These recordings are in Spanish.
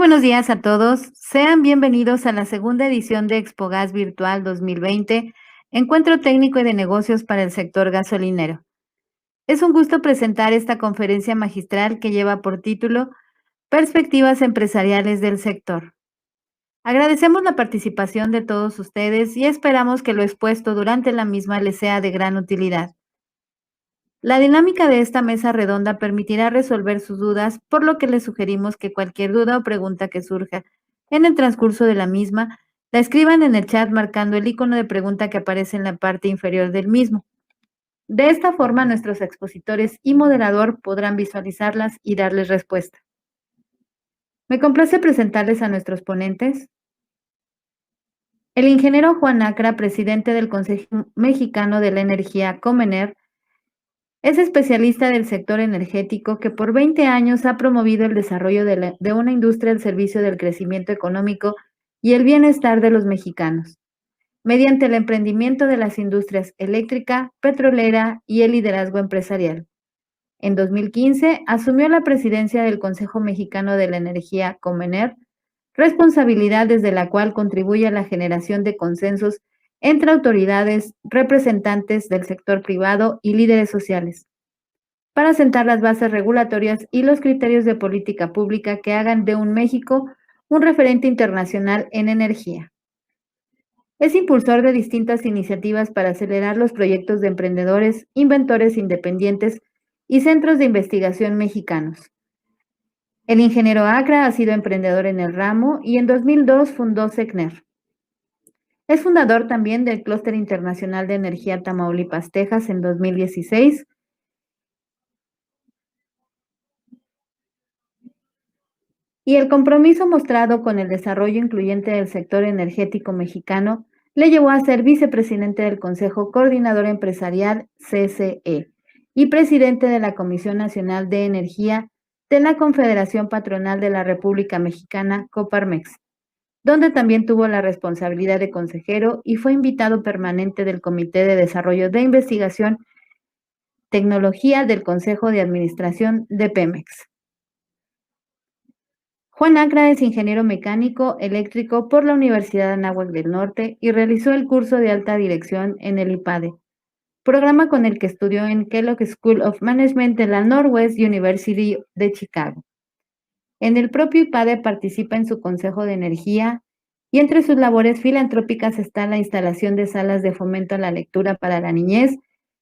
buenos días a todos. Sean bienvenidos a la segunda edición de ExpoGas Virtual 2020, Encuentro Técnico y de Negocios para el Sector Gasolinero. Es un gusto presentar esta conferencia magistral que lleva por título Perspectivas empresariales del sector. Agradecemos la participación de todos ustedes y esperamos que lo expuesto durante la misma les sea de gran utilidad. La dinámica de esta mesa redonda permitirá resolver sus dudas, por lo que les sugerimos que cualquier duda o pregunta que surja en el transcurso de la misma, la escriban en el chat marcando el icono de pregunta que aparece en la parte inferior del mismo. De esta forma, nuestros expositores y moderador podrán visualizarlas y darles respuesta. Me complace presentarles a nuestros ponentes. El ingeniero Juan Acra, presidente del Consejo Mexicano de la Energía, Comener, es especialista del sector energético que por 20 años ha promovido el desarrollo de una industria al servicio del crecimiento económico y el bienestar de los mexicanos, mediante el emprendimiento de las industrias eléctrica, petrolera y el liderazgo empresarial. En 2015 asumió la presidencia del Consejo Mexicano de la Energía, Comener, responsabilidad desde la cual contribuye a la generación de consensos entre autoridades, representantes del sector privado y líderes sociales, para sentar las bases regulatorias y los criterios de política pública que hagan de un México un referente internacional en energía. Es impulsor de distintas iniciativas para acelerar los proyectos de emprendedores, inventores independientes y centros de investigación mexicanos. El ingeniero Acra ha sido emprendedor en el ramo y en 2002 fundó SECNER. Es fundador también del Clúster Internacional de Energía Tamaulipas, Texas, en 2016. Y el compromiso mostrado con el desarrollo incluyente del sector energético mexicano le llevó a ser vicepresidente del Consejo Coordinador Empresarial, CCE, y presidente de la Comisión Nacional de Energía de la Confederación Patronal de la República Mexicana, Coparmex, donde también tuvo la responsabilidad de consejero y fue invitado permanente del Comité de Desarrollo de Investigación Tecnología del Consejo de Administración de Pemex. Juan Acra es ingeniero mecánico eléctrico por la Universidad Anáhuac del Norte y realizó el curso de alta dirección en el IPADE, programa con el que estudió en Kellogg School of Management de la Northwest University de Chicago. En el propio IPADE participa en su Consejo de Energía y entre sus labores filantrópicas está la instalación de salas de fomento a la lectura para la niñez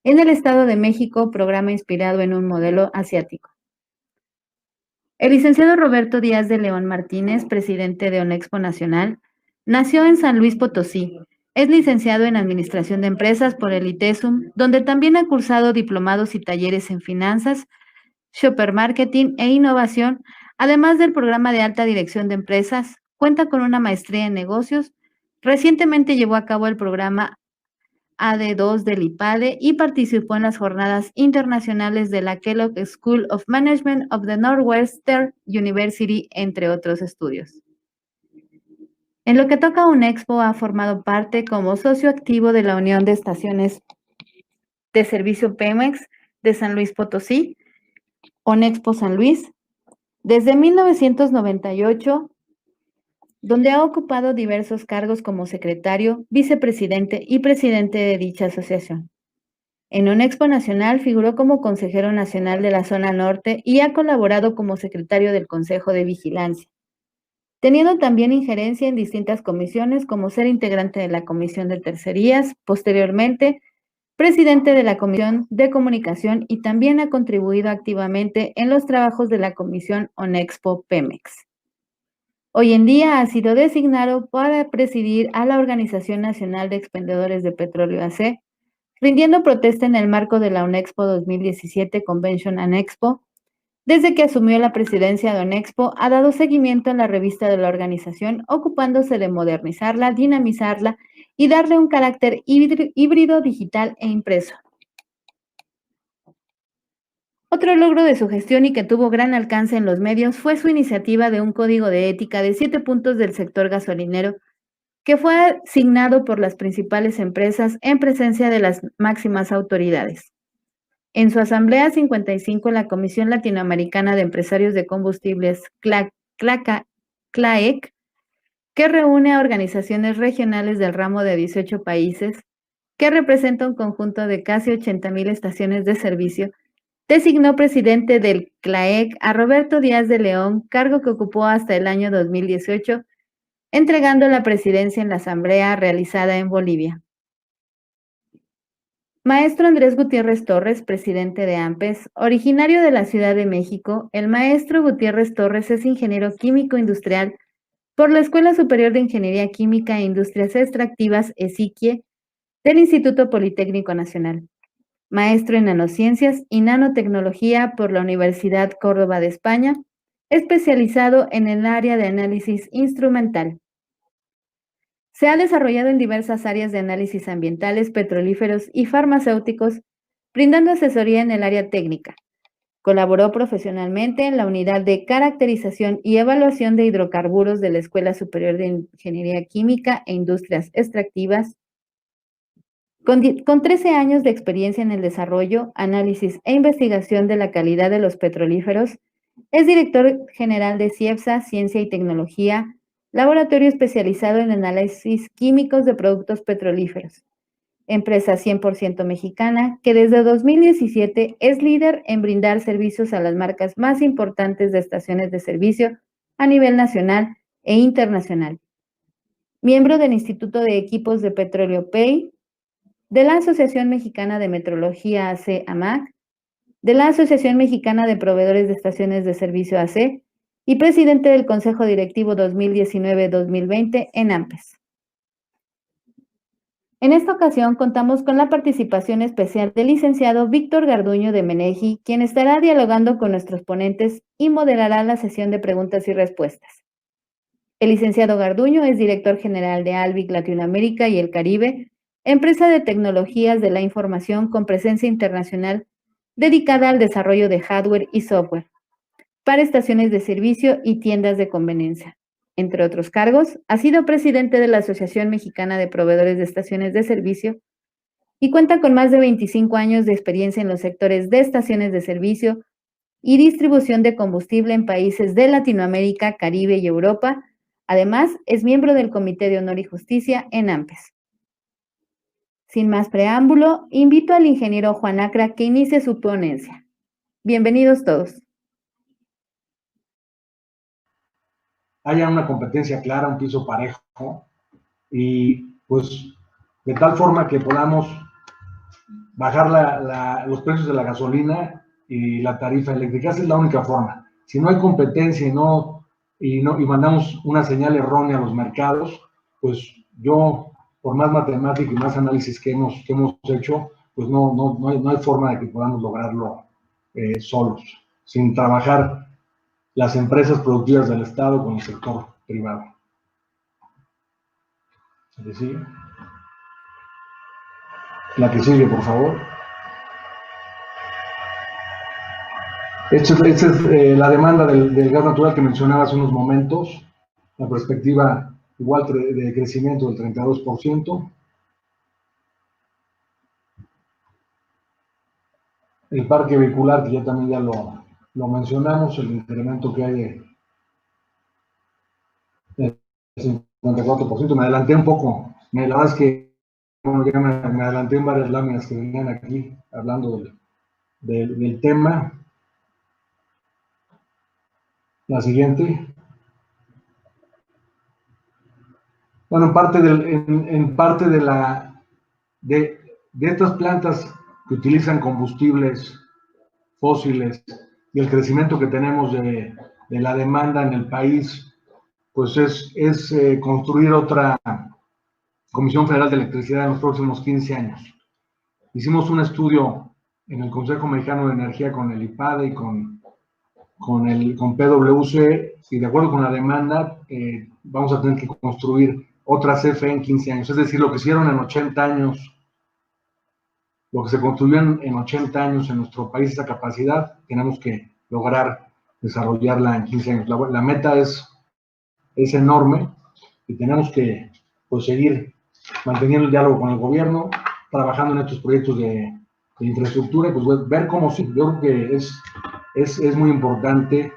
en el Estado de México, programa inspirado en un modelo asiático. El licenciado Roberto Díaz de León Martínez, presidente de ONEXPO Nacional, nació en San Luis Potosí. Es licenciado en Administración de Empresas por el ITESUM, donde también ha cursado diplomados y talleres en finanzas, shopper marketing e innovación, además del programa de alta dirección de empresas. Cuenta con una maestría en negocios. Recientemente llevó a cabo el programa AD2 del IPADE y participó en las jornadas internacionales de la Kellogg School of Management of the Northwestern University, entre otros estudios. En lo que toca a ONEXPO, ha formado parte como socio activo de la Unión de Estaciones de Servicio Pemex de San Luis Potosí, ONEXPO San Luis, desde 1998, donde ha ocupado diversos cargos como secretario, vicepresidente y presidente de dicha asociación. En ONEXPO Nacional figuró como consejero nacional de la zona norte y ha colaborado como secretario del Consejo de Vigilancia, teniendo también injerencia en distintas comisiones como ser integrante de la Comisión de Tercerías, posteriormente presidente de la Comisión de Comunicación y también ha contribuido activamente en los trabajos de la Comisión ONEXPO Pemex. Hoy en día ha sido designado para presidir a la Organización Nacional de Expendedores de Petróleo AC, rindiendo protesta en el marco de la ONEXPO 2017 Convention and Expo. Desde que asumió la presidencia de ONEXPO, ha dado seguimiento a la revista de la organización, ocupándose de modernizarla, dinamizarla y darle un carácter híbrido, digital e impreso. Otro logro de su gestión y que tuvo gran alcance en los medios fue su iniciativa de un código de ética de 7 puntos del sector gasolinero, que fue asignado por las principales empresas en presencia de las máximas autoridades. En su Asamblea 55, la Comisión Latinoamericana de Empresarios de Combustibles, CLACA, CLAEC, que reúne a organizaciones regionales del ramo de 18 países, que representa un conjunto de casi 80,000 estaciones de servicio, designó presidente del CLAEC a Roberto Díaz de León, cargo que ocupó hasta el año 2018, entregando la presidencia en la asamblea realizada en Bolivia. Maestro Andrés Gutiérrez Torres, presidente de AMPES, originario de la Ciudad de México, el maestro Gutiérrez Torres es ingeniero químico industrial por la Escuela Superior de Ingeniería Química e Industrias Extractivas, ESIQUIE, del Instituto Politécnico Nacional. Maestro en nanociencias y nanotecnología por la Universidad Córdoba de España, especializado en el área de análisis instrumental. Se ha desarrollado en diversas áreas de análisis ambientales, petrolíferos y farmacéuticos, brindando asesoría en el área técnica. Colaboró profesionalmente en la Unidad de Caracterización y Evaluación de Hidrocarburos de la Escuela Superior de Ingeniería Química e Industrias Extractivas. Con 13 años de experiencia en el desarrollo, análisis e investigación de la calidad de los petrolíferos, es director general de CIEPSA, Ciencia y Tecnología, laboratorio especializado en análisis químicos de productos petrolíferos. Empresa 100% mexicana que desde 2017 es líder en brindar servicios a las marcas más importantes de estaciones de servicio a nivel nacional e internacional. Miembro del Instituto de Equipos de Petróleo PEI, de la Asociación Mexicana de Metrología AC-AMAC, de la Asociación Mexicana de Proveedores de Estaciones de Servicio AC y presidente del Consejo Directivo 2019-2020 en AMPES. En esta ocasión contamos con la participación especial del licenciado Víctor Garduño de Menegui, quien estará dialogando con nuestros ponentes y moderará la sesión de preguntas y respuestas. El licenciado Garduño es director general de Albic Latinoamérica y el Caribe, empresa de tecnologías de la información con presencia internacional dedicada al desarrollo de hardware y software para estaciones de servicio y tiendas de conveniencia. Entre otros cargos, ha sido presidente de la Asociación Mexicana de Proveedores de Estaciones de Servicio y cuenta con más de 25 años de experiencia en los sectores de estaciones de servicio y distribución de combustible en países de Latinoamérica, Caribe y Europa. Además, es miembro del Comité de Honor y Justicia en AMPES. Sin más preámbulo, invito al ingeniero Juan Acra que inicie su ponencia. Bienvenidos todos. Haya una competencia clara, un piso parejo, y pues de tal forma que podamos bajar los precios de la gasolina y la tarifa eléctrica. Esa es la única forma. Si no hay competencia y mandamos una señal errónea a los mercados, pues yo, por más matemática y más análisis que hemos hecho, pues no hay forma de que podamos lograrlo solos, sin trabajar las empresas productivas del Estado con el sector privado. ¿Sí? La que sigue, por favor. Esta es la demanda del gas natural que mencionaba hace unos momentos, la perspectiva igual de crecimiento del 32%. El parque vehicular, que ya también lo mencionamos, el incremento que hay del 54%. Me adelanté un poco, la verdad es que ya me adelanté en varias láminas que venían aquí hablando del tema. La siguiente. Bueno, en parte de estas plantas que utilizan combustibles fósiles y el crecimiento que tenemos de la demanda en el país, pues es construir otra Comisión Federal de Electricidad en los próximos 15 años. Hicimos un estudio en el Consejo Mexicano de Energía con el IPADE y con PwC, y de acuerdo con la demanda, vamos a tener que construir otra CFE en 15 años. Es decir, lo que hicieron en 80 años, lo que se construyó en 80 años en nuestro país, esa capacidad, tenemos que lograr desarrollarla en 15 años. La meta es enorme y tenemos que pues, seguir manteniendo el diálogo con el gobierno, trabajando en estos proyectos de infraestructura y pues ver cómo sí. Yo creo que es muy importante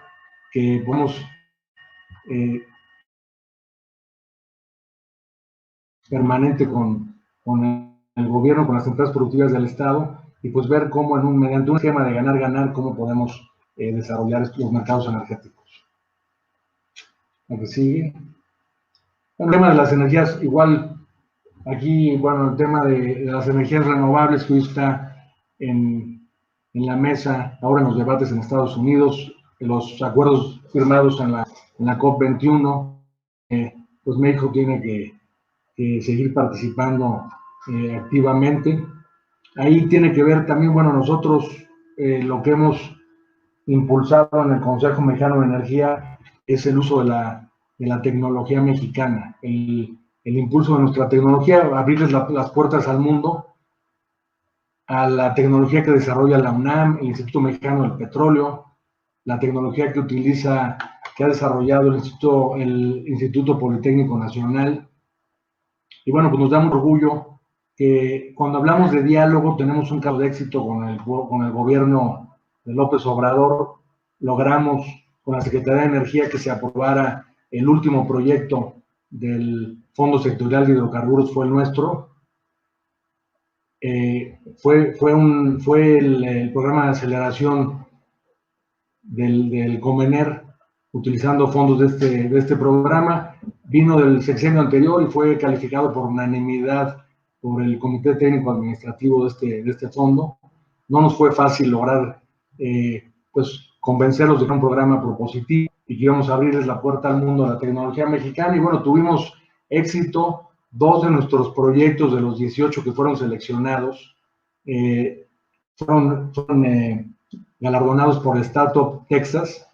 que podamos permanente con el gobierno, con las empresas productivas del Estado, y pues ver cómo mediante un esquema de ganar-ganar, cómo podemos desarrollar los mercados energéticos. Lo que sigue. El tema de las energías, igual, aquí, bueno, el tema de las energías renovables que hoy está en la mesa, ahora en los debates en Estados Unidos, en los acuerdos firmados en la COP21, pues México tiene que seguir participando activamente. Ahí tiene que ver también, bueno, nosotros lo que hemos impulsado en el Consejo Mexicano de Energía es el uso de la tecnología mexicana, el impulso de nuestra tecnología, abrirles las puertas al mundo, a la tecnología que desarrolla la UNAM, el Instituto Mexicano del Petróleo, la tecnología que ha desarrollado el Instituto Politécnico Nacional. Y bueno, pues nos da un orgullo que cuando hablamos de diálogo tenemos un caso de éxito con el gobierno de López Obrador. Logramos con la Secretaría de Energía que se aprobara el último proyecto del Fondo Sectorial de Hidrocarburos, fue el nuestro. Fue el programa de aceleración del Comener, utilizando fondos de este programa. Vino del sexenio anterior y fue calificado por unanimidad por el Comité Técnico Administrativo de este fondo. No nos fue fácil lograr pues convencerlos de que era un programa propositivo y que íbamos a abrirles la puerta al mundo de la tecnología mexicana. Y bueno, tuvimos éxito. 2 de nuestros proyectos de los 18 que fueron seleccionados fueron galardonados por Startup Texas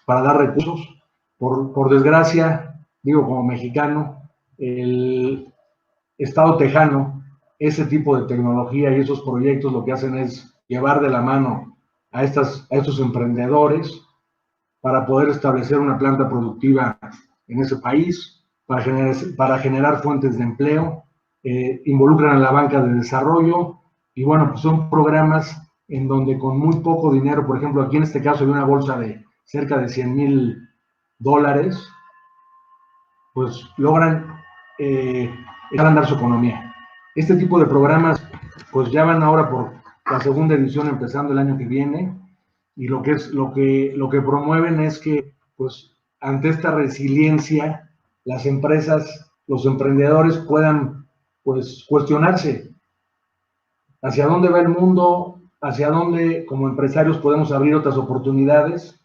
para dar recursos. Por desgracia, digo como mexicano, el estado tejano, ese tipo de tecnología y esos proyectos lo que hacen es llevar de la mano a estos emprendedores para poder establecer una planta productiva en ese país, para generar fuentes de empleo, involucran a la banca de desarrollo, y bueno, pues son programas en donde con muy poco dinero, por ejemplo, aquí en este caso hay una bolsa de cerca de $100,000, pues logran echar a andar su economía. Este tipo de programas, pues ya van ahora por la segunda edición empezando el año que viene, y lo que promueven es que, pues, ante esta resiliencia, las empresas, los emprendedores puedan, pues, cuestionarse hacia dónde va el mundo, hacia dónde como empresarios podemos abrir otras oportunidades,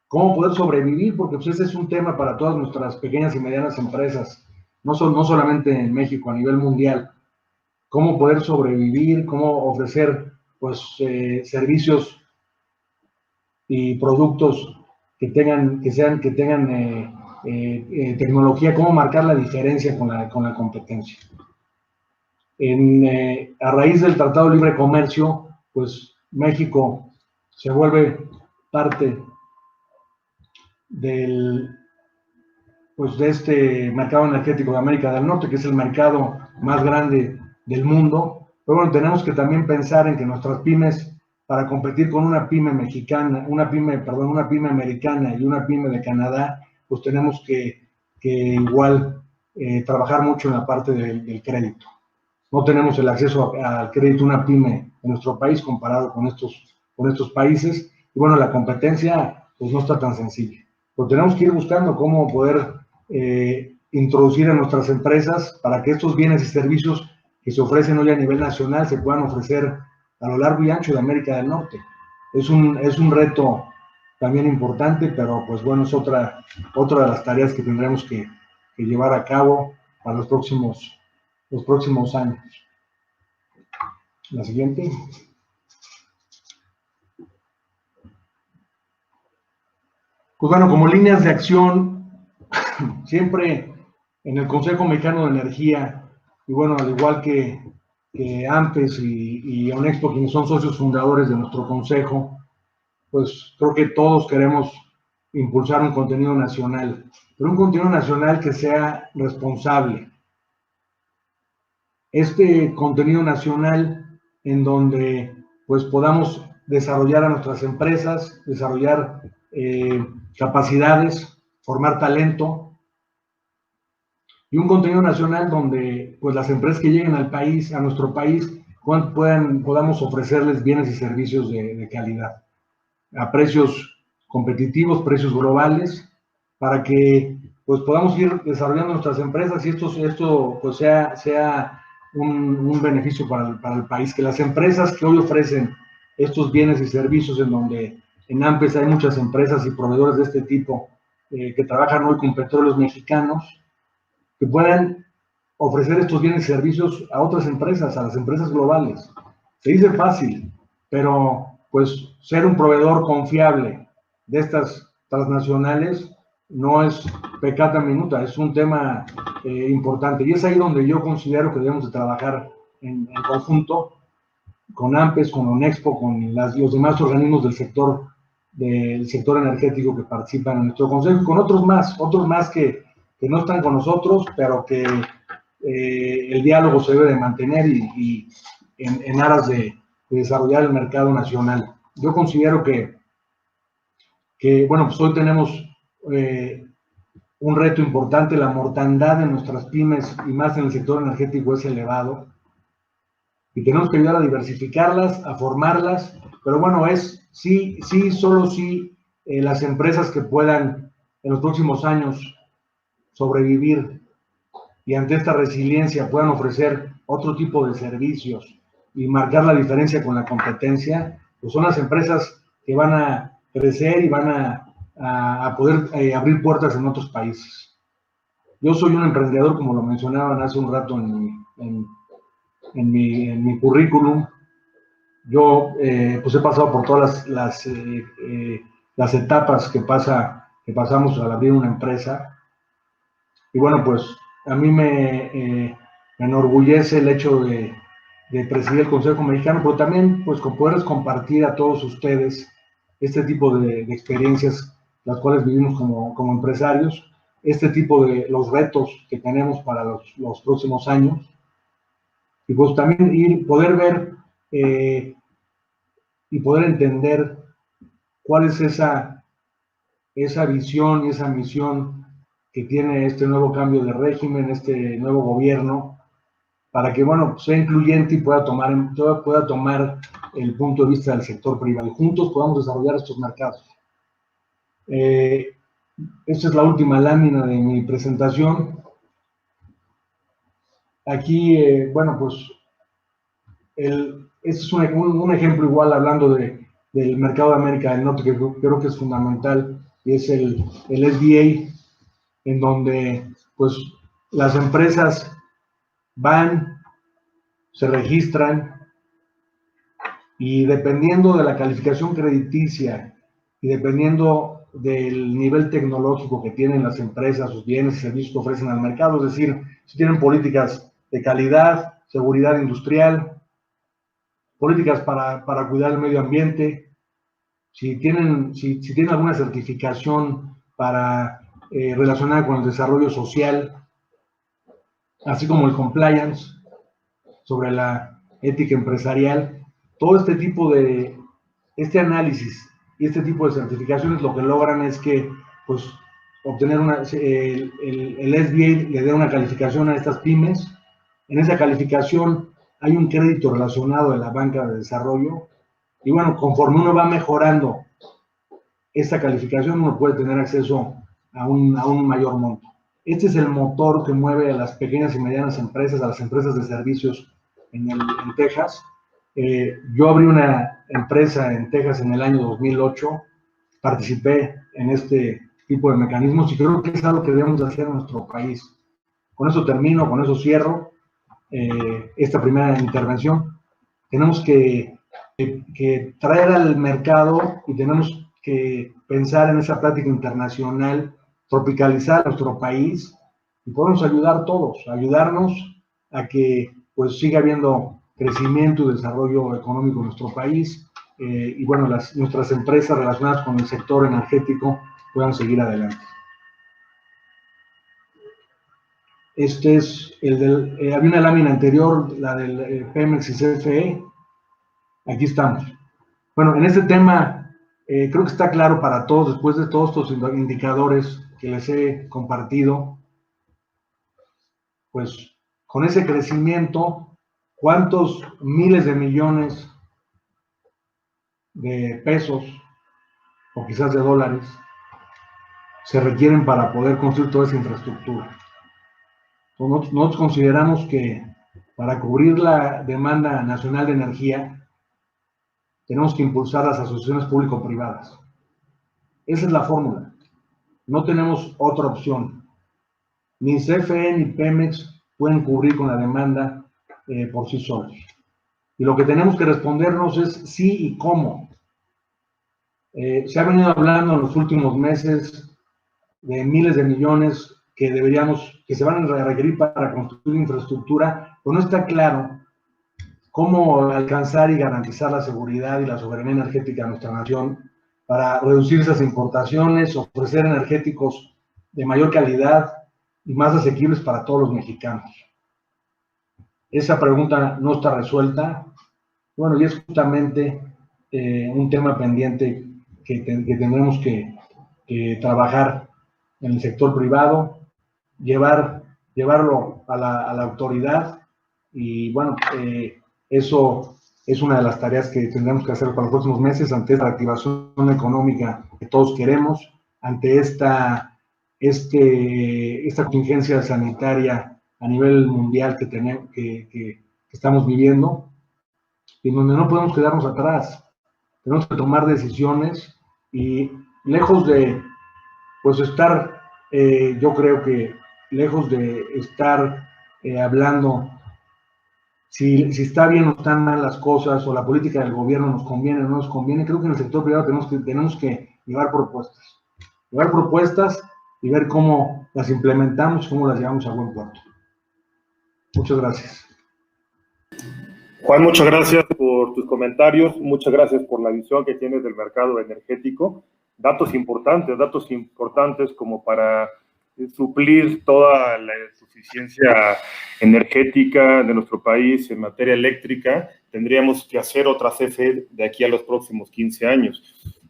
cómo poder sobrevivir, porque pues ese es un tema para todas nuestras pequeñas y medianas empresas, no solamente en México, a nivel mundial. Cómo poder sobrevivir, cómo ofrecer pues servicios y productos que tengan tecnología, cómo marcar la diferencia con la competencia. A raíz del Tratado de Libre Comercio, pues México se vuelve parte de este mercado energético de América del Norte, que es el mercado más grande del mundo. Pero bueno, tenemos que también pensar en que nuestras pymes, para competir con una pyme mexicana, una pyme americana y una pyme de Canadá, pues tenemos que igual trabajar mucho en la parte del crédito. No tenemos el acceso al crédito una pyme en nuestro país comparado con estos países. Y bueno, la competencia pues no está tan sencilla. Pero tenemos que ir buscando cómo poder introducir a nuestras empresas para que estos bienes y servicios que se ofrecen hoy a nivel nacional se puedan ofrecer a lo largo y ancho de América del Norte. Es un reto también importante, pero pues bueno, es otra de las tareas que tendremos que llevar a cabo para los próximos años. La siguiente. Pues bueno, como líneas de acción, siempre en el Consejo Mexicano de Energía, y bueno, al igual que AMPES y ONEXPO, quienes son socios fundadores de nuestro consejo, pues creo que todos queremos impulsar un contenido nacional, pero un contenido nacional que sea responsable. Este contenido nacional en donde pues podamos desarrollar a nuestras empresas, desarrollar capacidades, formar talento, y un contenido nacional donde pues las empresas que lleguen al país, a nuestro país, podamos ofrecerles bienes y servicios de calidad, a precios competitivos, precios globales, para que pues podamos ir desarrollando nuestras empresas y esto pues sea un beneficio para el país, que las empresas que hoy ofrecen estos bienes y servicios, en donde en AMPES hay muchas empresas y proveedores de este tipo que trabajan hoy con petróleos mexicanos, que puedan ofrecer estos bienes y servicios a otras empresas, a las empresas globales. Se dice fácil, pero pues ser un proveedor confiable de estas transnacionales no es pecata minuta, es un tema importante. Y es ahí donde yo considero que debemos de trabajar en conjunto con AMPES, con ONEXPO, con los demás organismos del sector energético que participan en nuestro consejo, con otros más que no están con nosotros, pero que el diálogo se debe de mantener y en aras de desarrollar el mercado nacional. Yo considero bueno, pues hoy tenemos un reto importante. La mortandad de nuestras pymes y más en el sector energético es elevado y tenemos que ayudar a diversificarlas, a formarlas, pero bueno, solo si las empresas que puedan en los próximos años sobrevivir y ante esta resiliencia puedan ofrecer otro tipo de servicios y marcar la diferencia con la competencia, pues son las empresas que van a crecer y van a poder abrir puertas en otros países. Yo soy un emprendedor, como lo mencionaban hace un rato en mi currículum. Yo pues he pasado por todas las etapas que pasamos al abrir una empresa. Y bueno, pues a mí me enorgullece el hecho de presidir el Consejo Mexicano, pero también pues con poderles compartir a todos ustedes este tipo de experiencias, las cuales vivimos como empresarios, este tipo de los retos que tenemos para los próximos años, y pues también poder ver y poder entender cuál es esa visión y esa misión que tiene este nuevo cambio de régimen, este nuevo gobierno, para que, bueno, sea incluyente y pueda tomar el punto de vista del sector privado y juntos podamos desarrollar estos mercados. Esta es la última lámina de mi presentación. Aquí, bueno, pues este es un ejemplo igual hablando del mercado de América del Norte, que creo que es fundamental, y es el SBA, en donde pues las empresas van, se registran y dependiendo de la calificación crediticia y dependiendo del nivel tecnológico que tienen las empresas, sus bienes y servicios que ofrecen al mercado, es decir, si tienen políticas de calidad, seguridad industrial, políticas para cuidar el medio ambiente, si tienen alguna certificación relacionada con el desarrollo social, así como el compliance sobre la ética empresarial, todo este análisis y este tipo de certificaciones lo que logran es que pues obtener el SBA le dé una calificación a estas pymes. En esa calificación hay un crédito relacionado de la banca de desarrollo y bueno, conforme uno va mejorando esta calificación, uno puede tener acceso a un mayor monto. Este es el motor que mueve a las pequeñas y medianas empresas, a las empresas de servicios en Texas. Yo abrí una empresa en Texas en el año 2008, participé en este tipo de mecanismos y creo que es algo que debemos hacer en nuestro país. Con eso termino, con eso cierro esta primera intervención. Tenemos que traer al mercado y tenemos que pensar en esa práctica internacional, tropicalizar nuestro país y podemos ayudar todos, ayudarnos a que pues siga habiendo crecimiento y desarrollo económico en nuestro país y bueno, nuestras empresas relacionadas con el sector energético puedan seguir adelante. Este es había una lámina anterior, la del Pemex y CFE. Aquí estamos. Bueno, en este tema creo que está claro para todos, después de todos estos indicadores que les he compartido, pues con ese crecimiento, ¿cuántos miles de millones de pesos o quizás de dólares se requieren para poder construir toda esa infraestructura? Entonces, nosotros consideramos que para cubrir la demanda nacional de energía tenemos que impulsar las asociaciones público-privadas. Esa es la fórmula. No tenemos otra opción. Ni CFE ni Pemex pueden cubrir con la demanda por sí solos. Y lo que tenemos que respondernos es sí y cómo. Se ha venido hablando en los últimos meses de miles de millones que se van a requerir para construir infraestructura, pero no está claro cómo alcanzar y garantizar la seguridad y la soberanía energética de nuestra nación para reducir esas importaciones, ofrecer energéticos de mayor calidad y más asequibles para todos los mexicanos. Esa pregunta no está resuelta. Bueno, y es justamente un tema pendiente que tendremos que trabajar en el sector privado, llevarlo a la autoridad y bueno, eso es una de las tareas que tendremos que hacer para los próximos meses ante esta reactivación económica que todos queremos, ante esta contingencia sanitaria a nivel mundial que estamos viviendo y donde no podemos quedarnos atrás. Tenemos que tomar decisiones y lejos de pues estar, yo creo que lejos de estar hablando si está bien o están mal las cosas, o la política del gobierno nos conviene o no nos conviene, creo que en el sector privado tenemos que llevar propuestas y ver cómo las implementamos, cómo las llevamos a buen puerto. Muchas gracias. Juan, muchas gracias por tus comentarios, muchas gracias por la visión que tienes del mercado energético. Datos importantes como para suplir toda la insuficiencia energética de nuestro país en materia eléctrica. Tendríamos que hacer otra CFE de aquí a los próximos 15 años.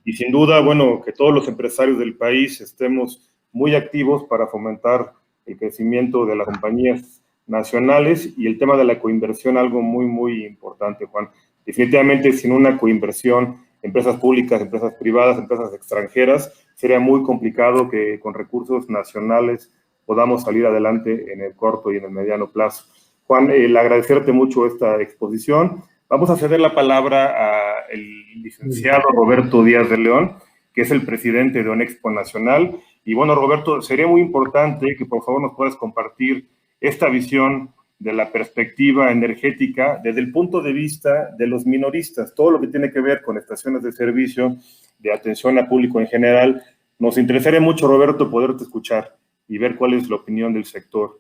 Y sin duda, bueno, que todos los empresarios del país estemos muy activos para fomentar el crecimiento de las compañías nacionales y el tema de la coinversión, algo muy, muy importante, Juan. Definitivamente, sin una coinversión, empresas públicas, empresas privadas, empresas extranjeras, sería muy complicado que con recursos nacionales podamos salir adelante en el corto y en el mediano plazo. Juan, agradecerte mucho esta exposición. Vamos a ceder la palabra al licenciado Roberto Díaz de León, que es el presidente de ONEXPO Nacional. Y bueno, Roberto, sería muy importante que por favor nos puedas compartir esta visión de la perspectiva energética desde el punto de vista de los minoristas, todo lo que tiene que ver con estaciones de servicio, de atención al público en general. Nos interesaría mucho, Roberto, poderte escuchar y ver cuál es la opinión del sector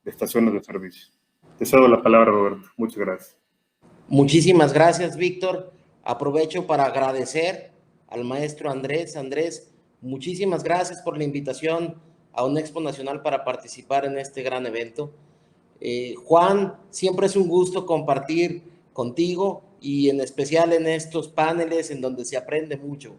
de estaciones de servicio. Te cedo la palabra, Roberto. Muchas gracias. Muchísimas gracias, Víctor. Aprovecho para agradecer al maestro Andrés. Andrés, muchísimas gracias por la invitación a ONEXPO Nacional para participar en este gran evento. Juan, siempre es un gusto compartir contigo y en especial en estos paneles en donde se aprende mucho.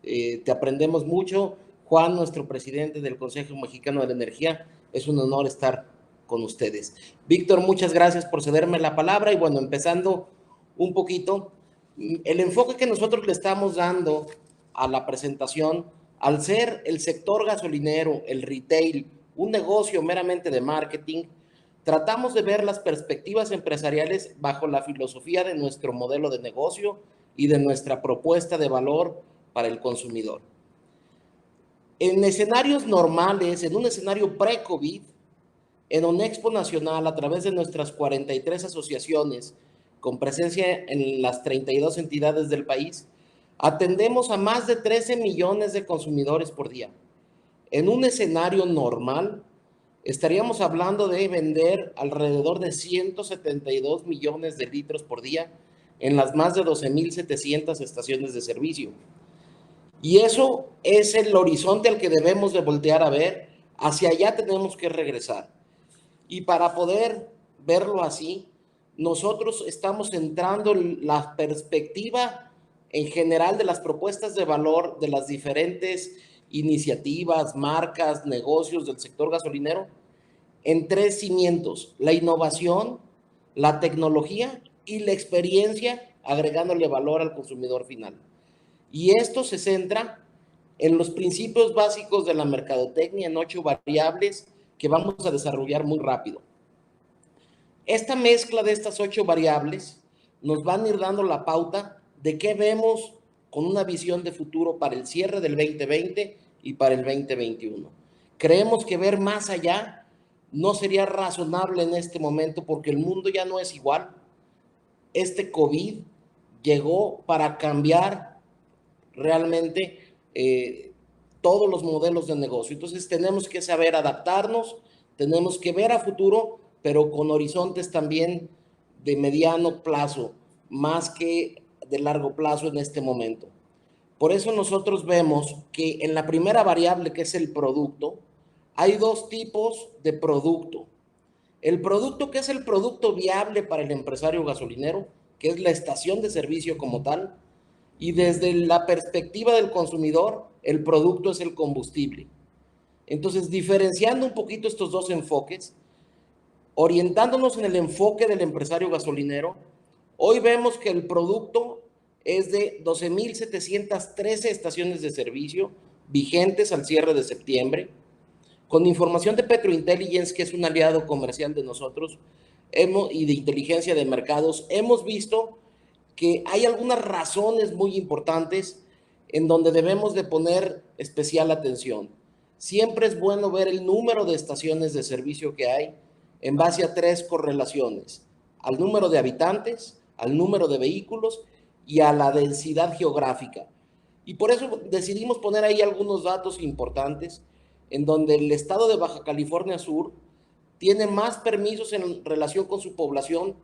Te aprendemos mucho. Juan, nuestro presidente del Consejo Mexicano de la Energía, es un honor estar con ustedes. Víctor, muchas gracias por cederme la palabra y bueno, empezando un poquito, el enfoque que nosotros le estamos dando a la presentación, al ser el sector gasolinero, el retail, un negocio meramente de marketing, tratamos de ver las perspectivas empresariales bajo la filosofía de nuestro modelo de negocio y de nuestra propuesta de valor para el consumidor. En escenarios normales, en un escenario pre-COVID, en ONEXPO Nacional, a través de nuestras 43 asociaciones, con presencia en las 32 entidades del país, atendemos a más de 13 millones de consumidores por día. En un escenario normal, estaríamos hablando de vender alrededor de 172 millones de litros por día en las más de 12,700 estaciones de servicio. Y eso es el horizonte al que debemos de voltear a ver. Hacia allá tenemos que regresar. Y para poder verlo así, nosotros estamos centrando la perspectiva en general de las propuestas de valor de las diferentes iniciativas, marcas, negocios del sector gasolinero en 3 cimientos: la innovación, la tecnología y la experiencia, agregándole valor al consumidor final. Y esto se centra en los principios básicos de la mercadotecnia, en 8 variables que vamos a desarrollar muy rápido. Esta mezcla de estas 8 variables nos van a ir dando la pauta de qué vemos con una visión de futuro para el cierre del 2020 y para el 2021. Creemos que ver más allá no sería razonable en este momento porque el mundo ya no es igual. Este COVID llegó para cambiar realmente todos los modelos de negocio. Entonces tenemos que saber adaptarnos, tenemos que ver a futuro, pero con horizontes también de mediano plazo, más que de largo plazo en este momento. Por eso nosotros vemos que en la primera variable, que es el producto, hay 2 tipos de producto. El producto que es el producto viable para el empresario gasolinero, que es la estación de servicio como tal, y desde la perspectiva del consumidor, el producto es el combustible. Entonces, diferenciando un poquito estos 2 enfoques, orientándonos en el enfoque del empresario gasolinero, hoy vemos que el producto es de 12,713 estaciones de servicio vigentes al cierre de septiembre. Con información de Petrointelligence, que es un aliado comercial de nosotros, y de inteligencia de mercados, hemos visto que hay algunas razones muy importantes en donde debemos de poner especial atención. Siempre es bueno ver el número de estaciones de servicio que hay en base a 3 correlaciones: al número de habitantes, al número de vehículos y a la densidad geográfica. Y por eso decidimos poner ahí algunos datos importantes, en donde el estado de Baja California Sur tiene más permisos en relación con su población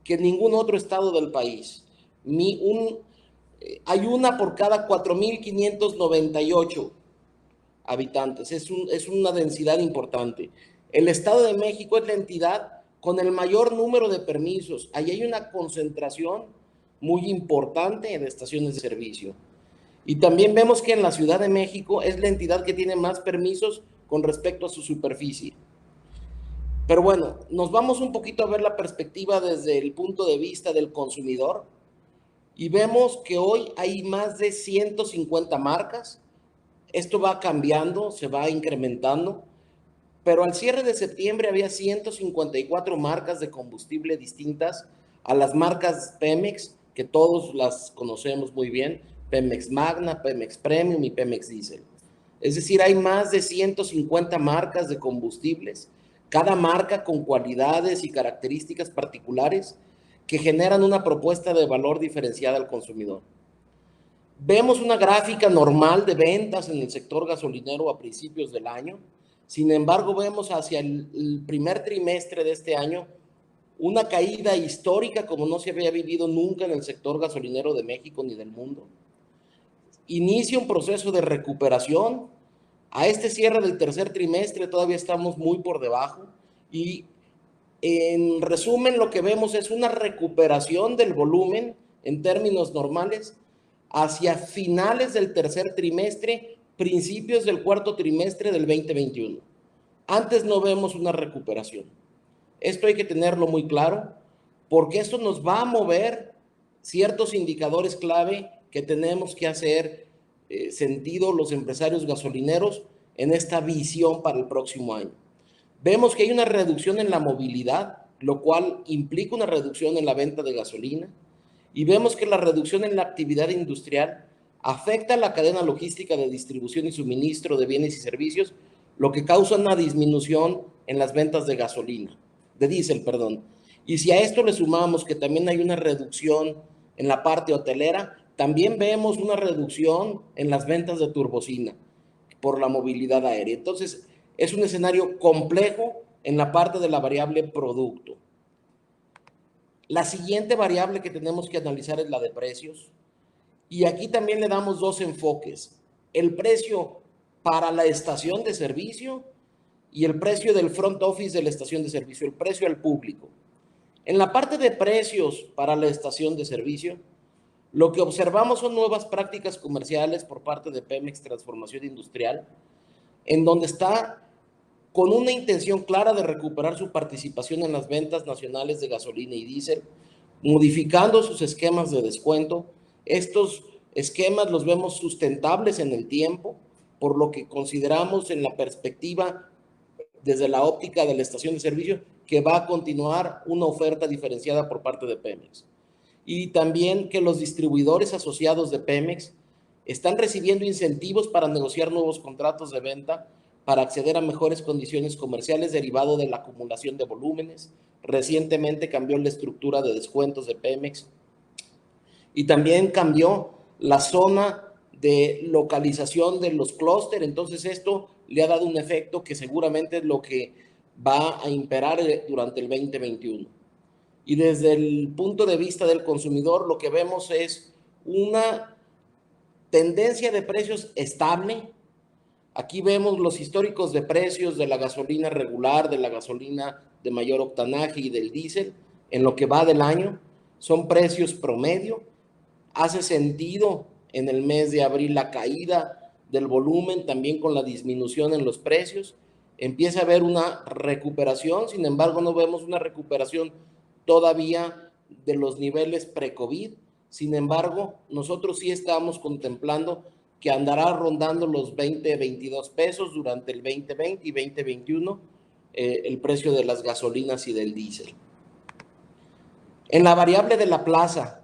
que ningún otro estado del país. Hay una por cada 4,598 habitantes. Es una densidad importante. El Estado de México es la entidad con el mayor número de permisos. Ahí hay una concentración muy importante de estaciones de servicio. Y también vemos que en la Ciudad de México es la entidad que tiene más permisos con respecto a su superficie. Pero bueno, nos vamos un poquito a ver la perspectiva desde el punto de vista del consumidor y vemos que hoy hay más de 150 marcas. Esto va cambiando, se va incrementando, pero al cierre de septiembre había 154 marcas de combustible distintas a las marcas Pemex, que todos las conocemos muy bien: Pemex Magna, Pemex Premium y Pemex Diesel. Es decir, hay más de 150 marcas de combustibles, cada marca con cualidades y características particulares que generan una propuesta de valor diferenciada al consumidor. Vemos una gráfica normal de ventas en el sector gasolinero a principios del año. Sin embargo, vemos hacia el primer trimestre de este año una caída histórica como no se había vivido nunca en el sector gasolinero de México ni del mundo. Inicia un proceso de recuperación. A este cierre del tercer trimestre todavía estamos muy por debajo y en resumen lo que vemos es una recuperación del volumen en términos normales hacia finales del tercer trimestre, principios del cuarto trimestre del 2021. Antes no vemos una recuperación. Esto hay que tenerlo muy claro porque esto nos va a mover ciertos indicadores clave que tenemos que hacer sentido los empresarios gasolineros en esta visión para el próximo año. Vemos que hay una reducción en la movilidad, lo cual implica una reducción en la venta de gasolina, y vemos que la reducción en la actividad industrial afecta a la cadena logística de distribución y suministro de bienes y servicios, lo que causa una disminución en las ventas de gasolina, de diésel, perdón. Y si a esto le sumamos que también hay una reducción en la parte hotelera, también vemos una reducción en las ventas de turbocina por la movilidad aérea. Entonces, es un escenario complejo en la parte de la variable producto. La siguiente variable que tenemos que analizar es la de precios. Y aquí también le damos 2 enfoques: el precio para la estación de servicio y el precio del front office de la estación de servicio, el precio al público. En la parte de precios para la estación de servicio, lo que observamos son nuevas prácticas comerciales por parte de Pemex Transformación Industrial, en donde está con una intención clara de recuperar su participación en las ventas nacionales de gasolina y diésel, modificando sus esquemas de descuento. Estos esquemas los vemos sustentables en el tiempo, por lo que consideramos en la perspectiva, desde la óptica de la estación de servicio, que va a continuar una oferta diferenciada por parte de Pemex. Y también que los distribuidores asociados de Pemex están recibiendo incentivos para negociar nuevos contratos de venta para acceder a mejores condiciones comerciales derivado de la acumulación de volúmenes. Recientemente cambió la estructura de descuentos de Pemex y también cambió la zona de localización de los clústeres. Entonces esto le ha dado un efecto que seguramente es lo que va a imperar durante el 2021. Y desde el punto de vista del consumidor, lo que vemos es una tendencia de precios estable. Aquí vemos los históricos de precios de la gasolina regular, de la gasolina de mayor octanaje y del diésel en lo que va del año. Son precios promedio. Hace sentido en el mes de abril la caída del volumen, también con la disminución en los precios. Empieza a haber una recuperación, sin embargo no vemos una recuperación todavía de los niveles pre-COVID. Sin embargo, nosotros sí estamos contemplando que andará rondando los 20, 22 pesos durante el 2020 y 2021, el precio de las gasolinas y del diésel. En la variable de la plaza,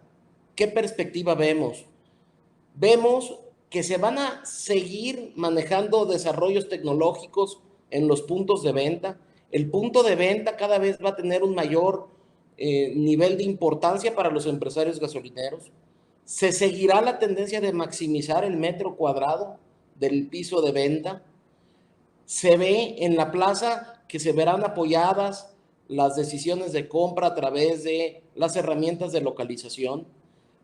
¿qué perspectiva vemos? Vemos que se van a seguir manejando desarrollos tecnológicos en los puntos de venta. El punto de venta cada vez va a tener un mayor nivel de importancia para los empresarios gasolineros. Se seguirá la tendencia de maximizar el metro cuadrado del piso de venta. Se ve en la plaza que se verán apoyadas las decisiones de compra a través de las herramientas de localización.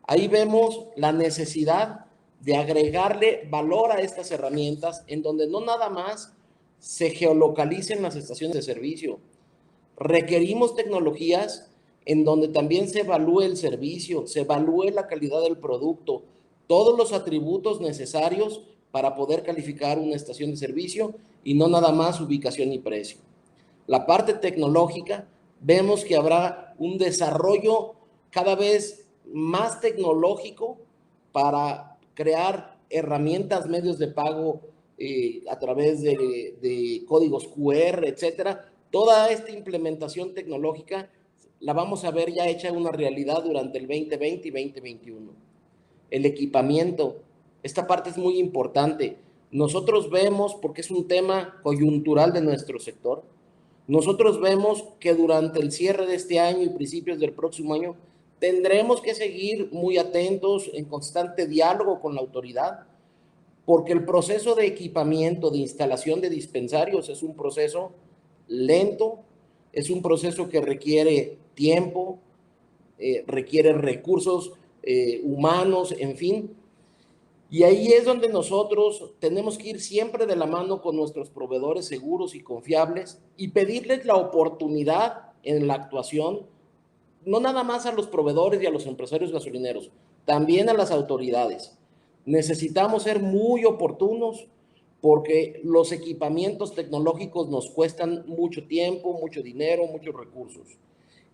Ahí vemos la necesidad de agregarle valor a estas herramientas en donde no nada más se geolocalicen las estaciones de servicio. Requerimos tecnologías en donde también se evalúe el servicio, se evalúe la calidad del producto, todos los atributos necesarios para poder calificar una estación de servicio y no nada más ubicación y precio. La parte tecnológica, vemos que habrá un desarrollo cada vez más tecnológico para crear herramientas, medios de pago a través de códigos QR, etcétera. Toda esta implementación tecnológica la vamos a ver ya hecha una realidad durante el 2020 y 2021. El equipamiento, esta parte es muy importante. Nosotros vemos, porque es un tema coyuntural de nuestro sector, nosotros vemos que durante el cierre de este año y principios del próximo año tendremos que seguir muy atentos, en constante diálogo con la autoridad, porque el proceso de equipamiento, de instalación de dispensarios es un proceso lento, es un proceso que requiere tiempo, requiere recursos humanos, en fin. Y ahí es donde nosotros tenemos que ir siempre de la mano con nuestros proveedores seguros y confiables y pedirles la oportunidad en la actuación, no nada más a los proveedores y a los empresarios gasolineros, también a las autoridades. Necesitamos ser muy oportunos porque los equipamientos tecnológicos nos cuestan mucho tiempo, mucho dinero, muchos recursos.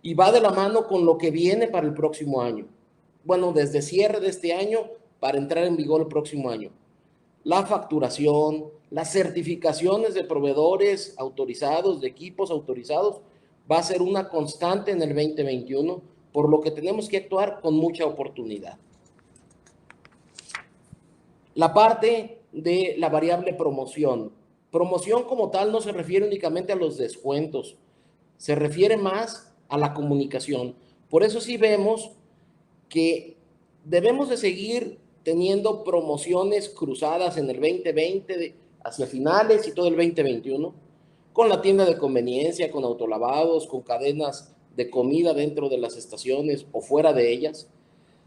Y va de la mano con lo que viene para el próximo año. Bueno, desde cierre de este año para entrar en vigor el próximo año. La facturación, las certificaciones de proveedores autorizados, de equipos autorizados, va a ser una constante en el 2021, por lo que tenemos que actuar con mucha oportunidad. La parte de la variable promoción. Promoción como tal no se refiere únicamente a los descuentos, se refiere más a la comunicación. Por eso sí vemos que debemos de seguir teniendo promociones cruzadas en el 2020 hacia finales y todo el 2021, con la tienda de conveniencia, con autolavados, con cadenas de comida dentro de las estaciones o fuera de ellas.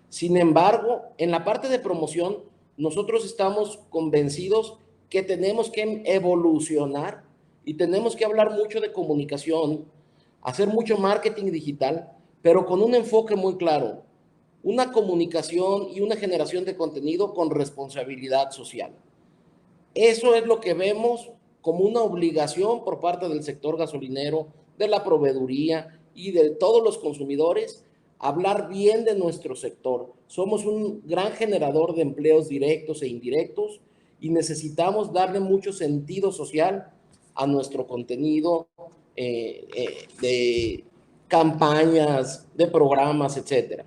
Sin embargo, en la parte de promoción, nosotros estamos convencidos que tenemos que evolucionar y tenemos que hablar mucho de comunicación, hacer mucho marketing digital, pero con un enfoque muy claro, una comunicación y una generación de contenido con responsabilidad social. Eso es lo que vemos como una obligación por parte del sector gasolinero, de la proveeduría y de todos los consumidores, hablar bien de nuestro sector. Somos un gran generador de empleos directos e indirectos y necesitamos darle mucho sentido social a nuestro contenido de campañas, de programas, etc.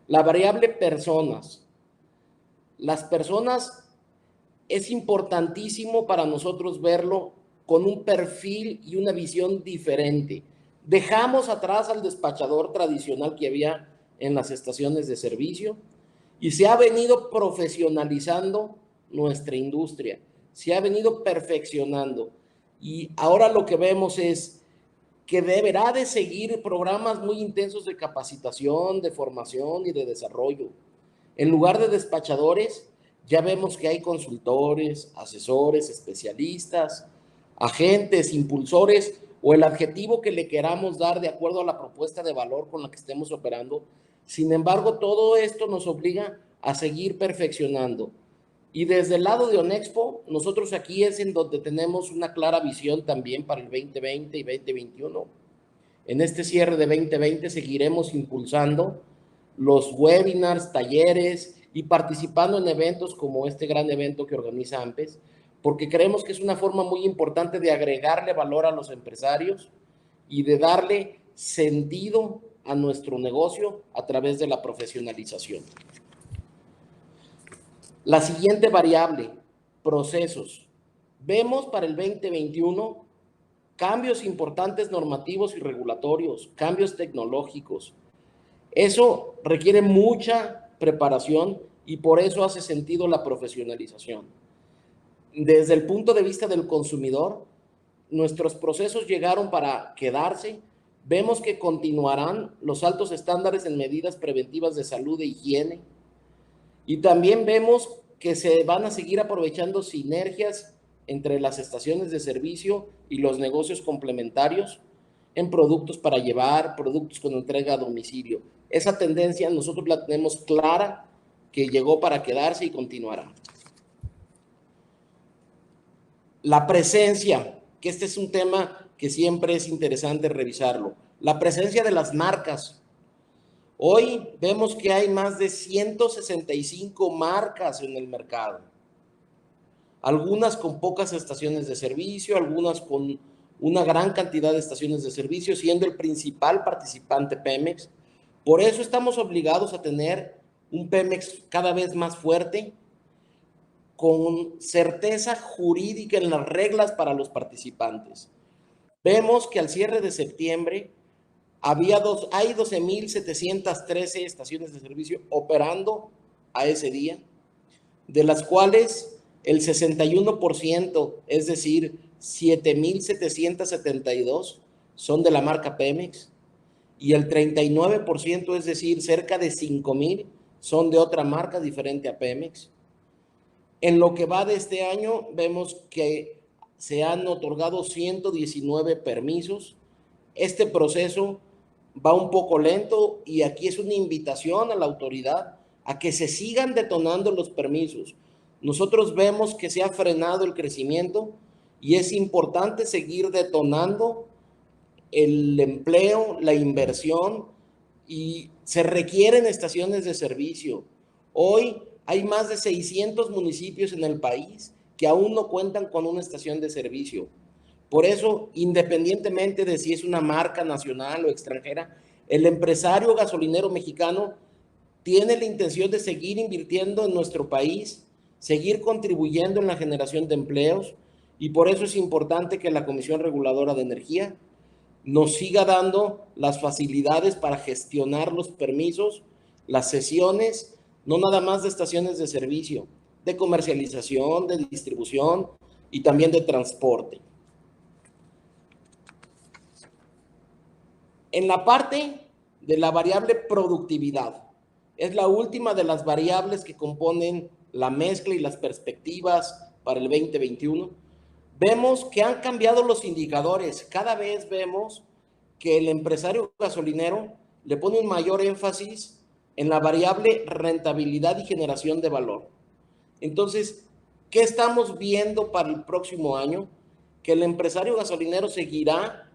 La variable personas. Las personas es importantísimo para nosotros verlo con un perfil y una visión diferente. Dejamos atrás al despachador tradicional que había en las estaciones de servicio y se ha venido profesionalizando nuestra industria, se ha venido perfeccionando y ahora lo que vemos es que deberá de seguir programas muy intensos de capacitación, de formación y de desarrollo. En lugar de despachadores, ya vemos que hay consultores, asesores, especialistas, agentes, impulsores o el adjetivo que le queramos dar de acuerdo a la propuesta de valor con la que estemos operando. Sin embargo, todo esto nos obliga a seguir perfeccionando. Y desde el lado de Onexpo, nosotros aquí es en donde tenemos una clara visión también para el 2020 y 2021. En este cierre de 2020 seguiremos impulsando los webinars, talleres y participando en eventos como este gran evento que organiza AMPES, porque creemos que es una forma muy importante de agregarle valor a los empresarios y de darle sentido a nuestro negocio a través de la profesionalización. La siguiente variable, procesos. Vemos para el 2021 cambios importantes normativos y regulatorios, cambios tecnológicos. Eso requiere mucha preparación y por eso hace sentido la profesionalización. Desde el punto de vista del consumidor, nuestros procesos llegaron para quedarse. Vemos que continuarán los altos estándares en medidas preventivas de salud e higiene. Y también vemos que se van a seguir aprovechando sinergias entre las estaciones de servicio y los negocios complementarios en productos para llevar, productos con entrega a domicilio. Esa tendencia nosotros la tenemos clara, que llegó para quedarse y continuará. La presencia, que este es un tema que siempre es interesante revisarlo. La presencia de las marcas. Hoy vemos que hay más de 165 marcas en el mercado. Algunas con pocas estaciones de servicio, algunas con una gran cantidad de estaciones de servicio, siendo el principal participante Pemex. Por eso estamos obligados a tener un Pemex cada vez más fuerte, con certeza jurídica en las reglas para los participantes. Vemos que al cierre de septiembre hay 12,713 estaciones de servicio operando a ese día, de las cuales el 61%, es decir, 7,772 son de la marca Pemex y el 39%, es decir, cerca de 5,000 son de otra marca diferente a Pemex. En lo que va de este año, vemos que se han otorgado 119 permisos. Este proceso va un poco lento y aquí es una invitación a la autoridad a que se sigan detonando los permisos. Nosotros vemos que se ha frenado el crecimiento y es importante seguir detonando el empleo, la inversión y se requieren estaciones de servicio. Hoy hay más de 600 municipios en el país que aún no cuentan con una estación de servicio. Por eso, independientemente de si es una marca nacional o extranjera, el empresario gasolinero mexicano tiene la intención de seguir invirtiendo en nuestro país, seguir contribuyendo en la generación de empleos, y por eso es importante que la Comisión Reguladora de Energía nos siga dando las facilidades para gestionar los permisos, las sesiones, no nada más de estaciones de servicio, de comercialización, de distribución y también de transporte. En la parte de la variable productividad, es la última de las variables que componen la mezcla y las perspectivas para el 2021. Vemos que han cambiado los indicadores. Cada vez vemos que el empresario gasolinero le pone un mayor énfasis en la variable rentabilidad y generación de valor. Entonces, ¿qué estamos viendo para el próximo año? que el empresario gasolinero seguirá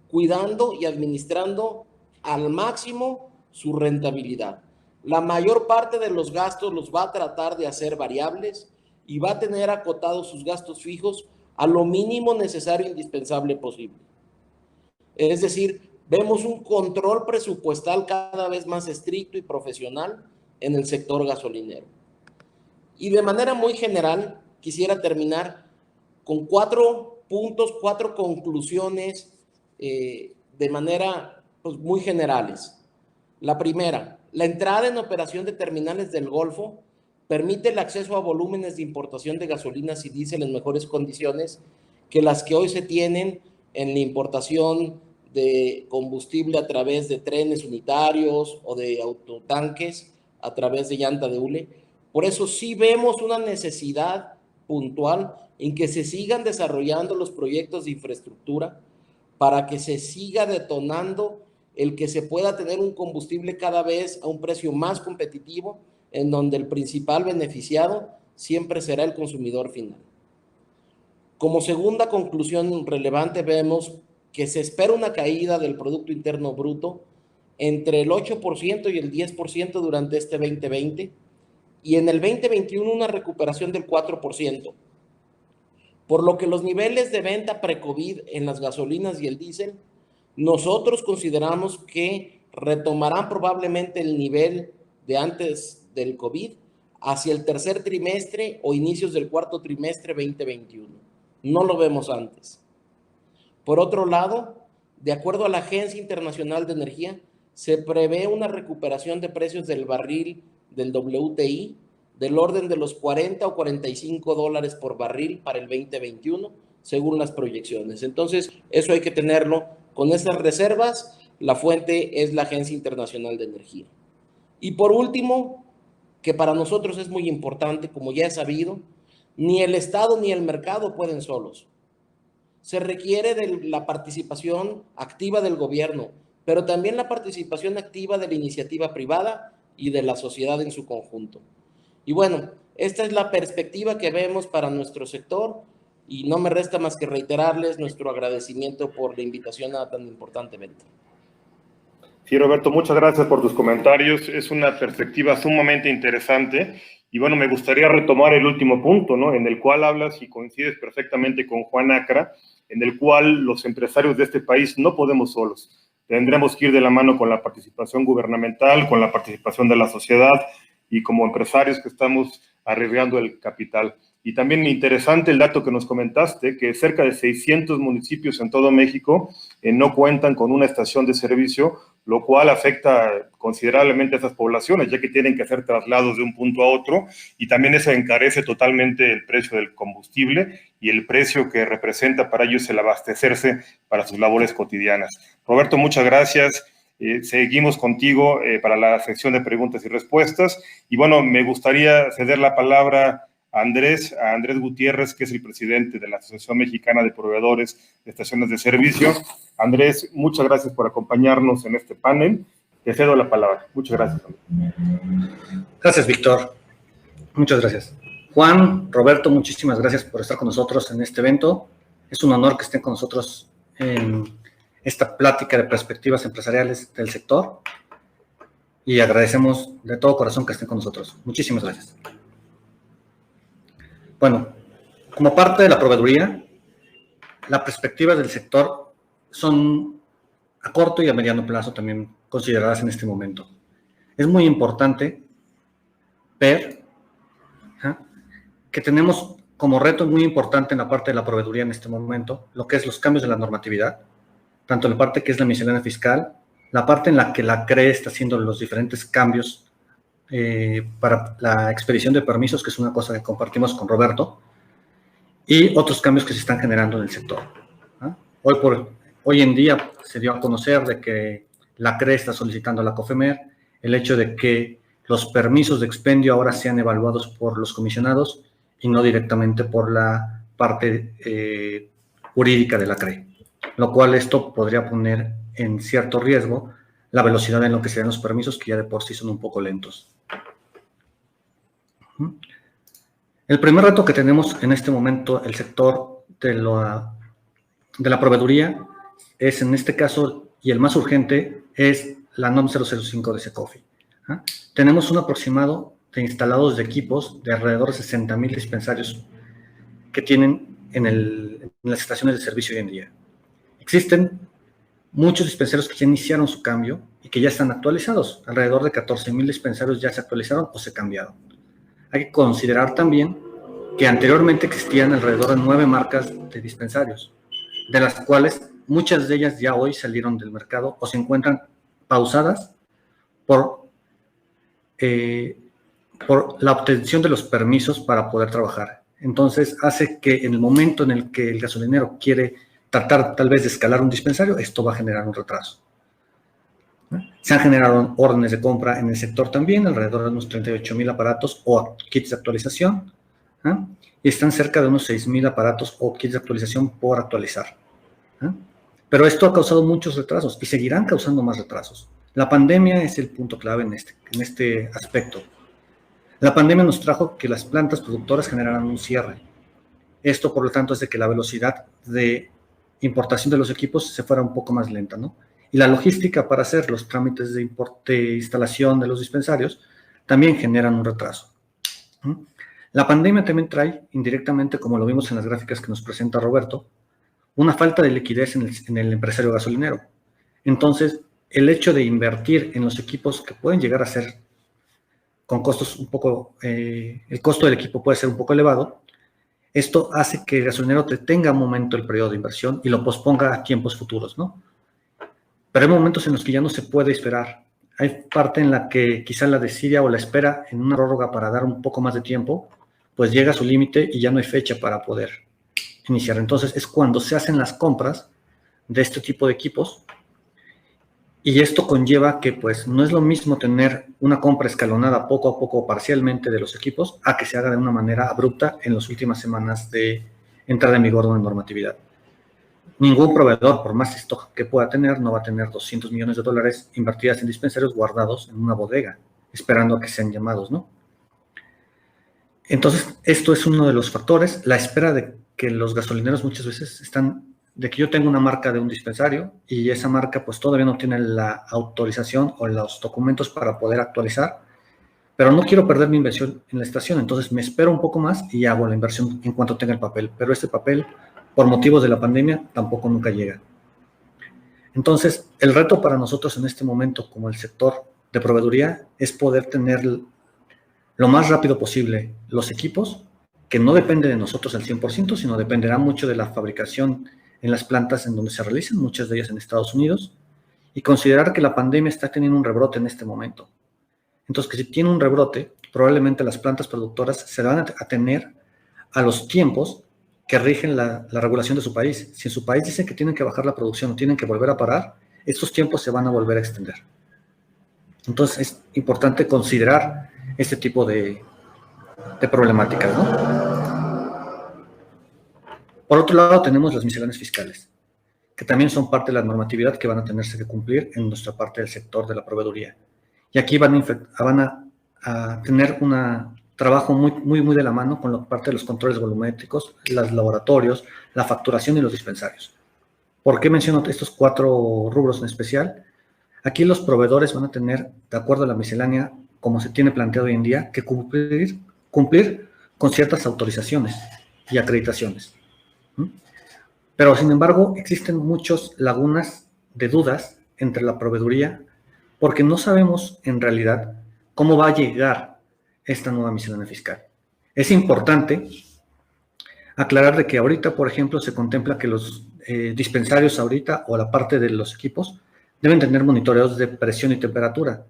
cuidando y administrando al máximo su rentabilidad. La mayor parte de los gastos los va a tratar de hacer variables y va a tener acotados sus gastos fijos a lo mínimo necesario e indispensable posible. Es decir, vemos un control presupuestal cada vez más estricto y profesional en el sector gasolinero. Y de manera muy general, quisiera terminar con 4 puntos, 4 conclusiones de manera pues, muy generales. La primera, la entrada en operación de terminales del Golfo permite el acceso a volúmenes de importación de gasolinas y diésel en mejores condiciones que las que hoy se tienen en la importación de combustible a través de trenes unitarios o de autotanques a través de llanta de hule. Por eso sí vemos una necesidad puntual en que se sigan desarrollando los proyectos de infraestructura para que se siga detonando el que se pueda tener un combustible cada vez a un precio más competitivo, en donde el principal beneficiado siempre será el consumidor final. Como segunda conclusión relevante, vemos que se espera una caída del Producto Interno Bruto entre el 8% y el 10% durante este 2020, y en el 2021 una recuperación del 4%, por lo que los niveles de venta pre-COVID en las gasolinas y el diésel, nosotros consideramos que retomarán probablemente el nivel de antes del COVID hacia el tercer trimestre o inicios del cuarto trimestre 2021. No lo vemos antes. Por otro lado, de acuerdo a la Agencia Internacional de Energía, se prevé una recuperación de precios del barril del WTI del orden de los 40 o 45 dólares por barril para el 2021, según las proyecciones. Entonces, eso hay que tenerlo. Con esas reservas, la fuente es la Agencia Internacional de Energía. Y por último, que para nosotros es muy importante, como ya he sabido, ni el Estado ni el mercado pueden solos. Se requiere de la participación activa del gobierno, pero también la participación activa de la iniciativa privada y de la sociedad en su conjunto. Y bueno, esta es la perspectiva que vemos para nuestro sector y no me resta más que reiterarles nuestro agradecimiento por la invitación a tan importante evento. Sí, Roberto, muchas gracias por tus comentarios. Es una perspectiva sumamente interesante. Y bueno, me gustaría retomar el último punto, ¿no? En el cual hablas y coincides perfectamente con Juan Acra, en el cual los empresarios de este país no podemos solos. Tendremos que ir de la mano con la participación gubernamental, con la participación de la sociedad y como empresarios que estamos arriesgando el capital. Y también interesante el dato que nos comentaste, que cerca de 600 municipios en todo México no cuentan con una estación de servicio, lo cual afecta considerablemente a esas poblaciones, ya que tienen que hacer traslados de un punto a otro, y también eso encarece totalmente el precio del combustible y el precio que representa para ellos el abastecerse para sus labores cotidianas. Roberto, muchas gracias. Seguimos contigo para la sección de preguntas y respuestas. Y bueno, me gustaría ceder la palabra a Andrés Gutiérrez, que es el presidente de la Asociación Mexicana de Proveedores de Estaciones de Servicio. Andrés, muchas gracias por acompañarnos en este panel. Te cedo la palabra. Muchas gracias. Gracias, Víctor. Muchas gracias. Juan, Roberto, muchísimas gracias por estar con nosotros en este evento. Es un honor que estén con nosotros en esta plática de perspectivas empresariales del sector y agradecemos de todo corazón que estén con nosotros. Muchísimas gracias. Bueno, como parte de la proveeduría, las perspectivas del sector son a corto y a mediano plazo también consideradas en este momento. Es muy importante ver que tenemos como reto muy importante en la parte de la proveeduría en este momento lo que es los cambios de la normatividad, tanto la parte que es la miscelánea fiscal, la parte en la que la CRE está haciendo los diferentes cambios para la expedición de permisos, que es una cosa que compartimos con Roberto, y otros cambios que se están generando en el sector. Hoy en día se dio a conocer de que la CRE está solicitando a la COFEMER el hecho de que los permisos de expendio ahora sean evaluados por los comisionados y no directamente por la parte jurídica de la CRE, lo cual esto podría poner en cierto riesgo la velocidad en lo que se dan los permisos, que ya de por sí son un poco lentos. El primer reto que tenemos en este momento, el sector de la de la proveeduría es, en este caso, y el más urgente, es la NOM 005 de SECOFI. Tenemos un aproximado de instalados de equipos de alrededor de 60,000 dispensarios que tienen en las estaciones de servicio hoy en día. Existen muchos dispensarios que ya iniciaron su cambio y que ya están actualizados. Alrededor de 14,000 dispensarios ya se actualizaron o se cambiaron. Hay que considerar también que anteriormente existían alrededor de 9 marcas de dispensarios, de las cuales muchas de ellas ya hoy salieron del mercado o se encuentran pausadas por la obtención de los permisos para poder trabajar. Entonces, hace que en el momento en el que el gasolinero quiere tratar tal vez de escalar un dispensario, esto va a generar un retraso. Se han generado órdenes de compra en el sector también, alrededor de unos 38,000 aparatos o kits de actualización, y están cerca de unos 6,000 aparatos o kits de actualización por actualizar. Pero esto ha causado muchos retrasos y seguirán causando más retrasos. La pandemia es el punto clave en este aspecto. La pandemia nos trajo que las plantas productoras generaran un cierre. Esto, por lo tanto, hace que la velocidad de importación de los equipos se fuera un poco más lenta, ¿no? Y la logística para hacer los trámites de instalación de los dispensarios también generan un retraso. La pandemia también trae indirectamente, como lo vimos en las gráficas que nos presenta Roberto, una falta de liquidez en el empresario gasolinero. Entonces, el hecho de invertir en los equipos que pueden llegar a ser con costos un poco, el costo del equipo puede ser un poco elevado, esto hace que el gasolinero detenga un momento el periodo de inversión y lo posponga a tiempos futuros, ¿no? Pero hay momentos en los que ya no se puede esperar. Hay parte en la que quizá la desidia o la espera en una prórroga para dar un poco más de tiempo, pues llega a su límite y ya no hay fecha para poder iniciar. Entonces es cuando se hacen las compras de este tipo de equipos y esto conlleva que pues no es lo mismo tener una compra escalonada poco a poco parcialmente de los equipos a que se haga de una manera abrupta en las últimas semanas de entrada en vigor de una normatividad. Ningún proveedor, por más stock que pueda tener, no va a tener $200 millones invertidas en dispensarios guardados en una bodega, esperando a que sean llamados, ¿no? Entonces, esto es uno de los factores, la espera de que los gasolineros muchas veces están, de que yo tengo una marca de un dispensario y esa marca pues todavía no tiene la autorización o los documentos para poder actualizar, pero no quiero perder mi inversión en la estación, entonces me espero un poco más y hago la inversión en cuanto tenga el papel, pero este papel, por motivos de la pandemia, tampoco nunca llega. Entonces, el reto para nosotros en este momento, como el sector de proveeduría, es poder tener lo más rápido posible los equipos, que no depende de nosotros al 100%, sino dependerá mucho de la fabricación en las plantas en donde se realizan, muchas de ellas en Estados Unidos, y considerar que la pandemia está teniendo un rebrote en este momento. Entonces, que si tiene un rebrote, probablemente las plantas productoras se van a tener a los tiempos que rigen la regulación de su país. Si en su país dicen que tienen que bajar la producción o tienen que volver a parar, estos tiempos se van a volver a extender. Entonces, es importante considerar este tipo de problemáticas, ¿no? Por otro lado, tenemos las misceláneas fiscales, que también son parte de la normatividad que van a tenerse que cumplir en nuestra parte del sector de la proveeduría. Y aquí van a tener un trabajo muy de la mano con la parte de los controles volumétricos, los laboratorios, la facturación y los dispensarios. ¿Por qué menciono estos 4 rubros en especial? Aquí los proveedores van a tener, de acuerdo a la miscelánea, como se tiene planteado hoy en día, que cumplir con ciertas autorizaciones y acreditaciones. Pero, sin embargo, existen muchas lagunas de dudas entre la proveeduría porque no sabemos, en realidad, cómo va a llegar esta nueva miscelánea fiscal. Es importante aclarar de que ahorita, por ejemplo, se contempla que los dispensarios ahorita o la parte de los equipos deben tener monitoreos de presión y temperatura.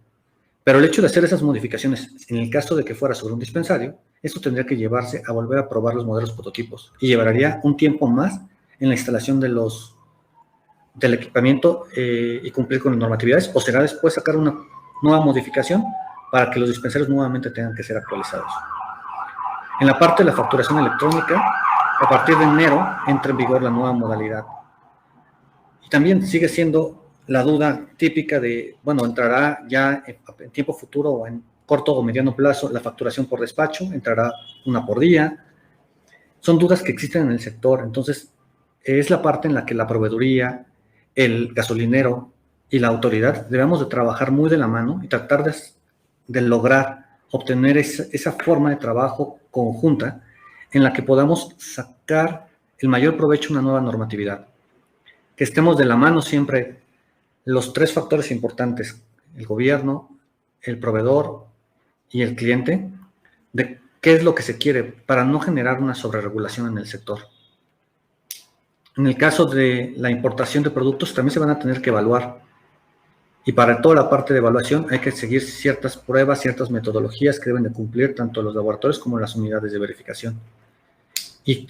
Pero el hecho de hacer esas modificaciones, en el caso de que fuera sobre un dispensario, esto tendría que llevarse a volver a probar los modelos prototipos y llevaría un tiempo más en la instalación del equipamiento y cumplir con las normatividades, o será después sacar una nueva modificación para que los dispensarios nuevamente tengan que ser actualizados. En la parte de la facturación electrónica, a partir de enero entra en vigor la nueva modalidad. Y también sigue siendo la duda típica de, bueno, entrará ya en tiempo futuro o en corto o mediano plazo la facturación por despacho, entrará una por día. Son dudas que existen en el sector, entonces es la parte en la que la proveeduría, el gasolinero y la autoridad debemos de trabajar muy de la mano y tratar de lograr obtener esa forma de trabajo conjunta en la que podamos sacar el mayor provecho a una nueva normatividad. Que estemos de la mano siempre los tres factores importantes, el gobierno, el proveedor y el cliente, de qué es lo que se quiere para no generar una sobreregulación en el sector. En el caso de la importación de productos también se van a tener que evaluar. Y para toda la parte de evaluación hay que seguir ciertas pruebas, ciertas metodologías que deben de cumplir tanto los laboratorios como las unidades de verificación. Y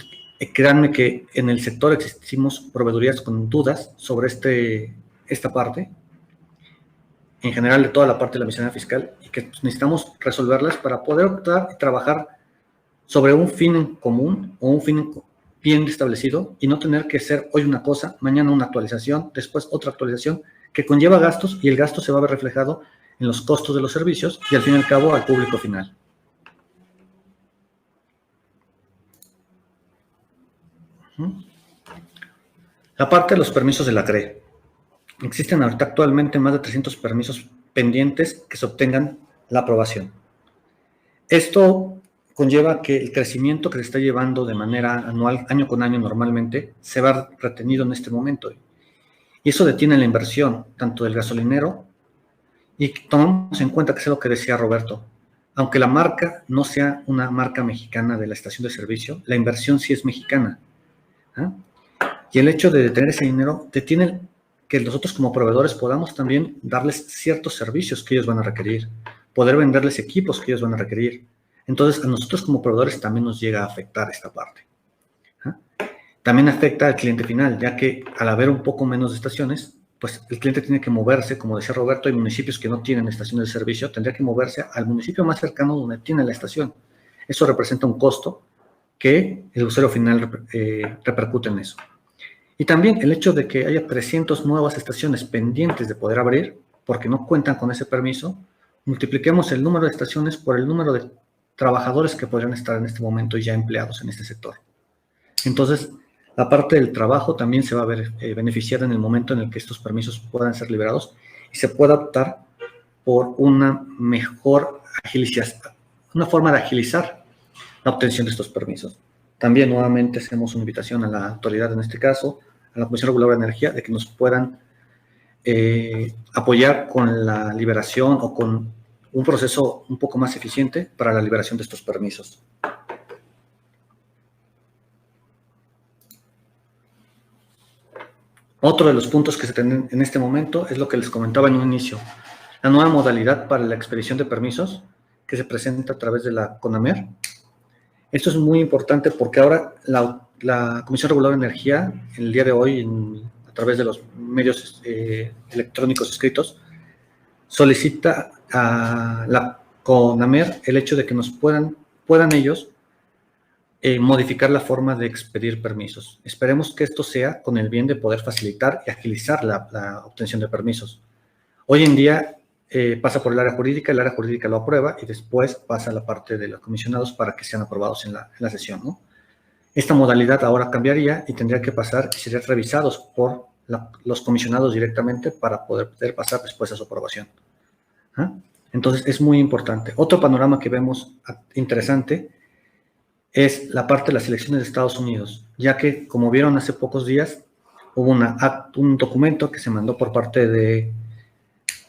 créanme que en el sector existimos proveedurías con dudas sobre esta parte, en general de toda la parte de la miscelánea fiscal, y que necesitamos resolverlas para poder optar y trabajar sobre un fin en común o un fin bien establecido y no tener que ser hoy una cosa, mañana una actualización, después otra actualización, que conlleva gastos y el gasto se va a ver reflejado en los costos de los servicios y al fin y al cabo al público final. La parte de los permisos de la CRE. Existen ahorita actualmente más de 300 permisos pendientes que se obtengan la aprobación. Esto conlleva que el crecimiento que se está llevando de manera anual, año con año normalmente, se va retenido en este momento. Y eso detiene la inversión, tanto del gasolinero, y tomamos en cuenta que es lo que decía Roberto, aunque la marca no sea una marca mexicana de la estación de servicio, la inversión sí es mexicana. ¿Ah? Y el hecho de detener ese dinero detiene que nosotros como proveedores podamos también darles ciertos servicios que ellos van a requerir, poder venderles equipos que ellos van a requerir. Entonces, a nosotros como proveedores también nos llega a afectar esta parte. ¿Ah? También afecta al cliente final, ya que al haber un poco menos de estaciones, pues el cliente tiene que moverse, como decía Roberto, hay municipios que no tienen estaciones de servicio, tendría que moverse al municipio más cercano donde tiene la estación. Eso representa un costo que el usuario final repercute en eso. Y también el hecho de que haya 300 nuevas estaciones pendientes de poder abrir, porque no cuentan con ese permiso, multipliquemos el número de estaciones por el número de trabajadores que podrían estar en este momento ya empleados en este sector. Entonces, la parte del trabajo también se va a ver beneficiada en el momento en el que estos permisos puedan ser liberados y se pueda optar por una mejor agilización, una forma de agilizar la obtención de estos permisos. También nuevamente hacemos una invitación a la autoridad, en este caso, a la Comisión Reguladora de Energía, de que nos puedan apoyar con la liberación o con un proceso un poco más eficiente para la liberación de estos permisos. Otro de los puntos que se tienen en este momento es lo que les comentaba en un inicio, la nueva modalidad para la expedición de permisos que se presenta a través de la CONAMER. Esto es muy importante porque ahora la Comisión Reguladora de Energía, el día de hoy, a través de los medios electrónicos escritos, solicita a la CONAMER el hecho de que nos puedan ellos modificar la forma de expedir permisos. Esperemos que esto sea con el bien de poder facilitar y agilizar la obtención de permisos. Hoy en día pasa por el área jurídica lo aprueba y después pasa a la parte de los comisionados para que sean aprobados en la sesión, ¿no? Esta modalidad ahora cambiaría y tendría que pasar y serían revisados por los comisionados directamente para poder pasar después a su aprobación. ¿Ah? Entonces, es muy importante. Otro panorama que vemos interesante es la parte de las elecciones de Estados Unidos, ya que, como vieron hace pocos días, hubo un documento que se mandó por parte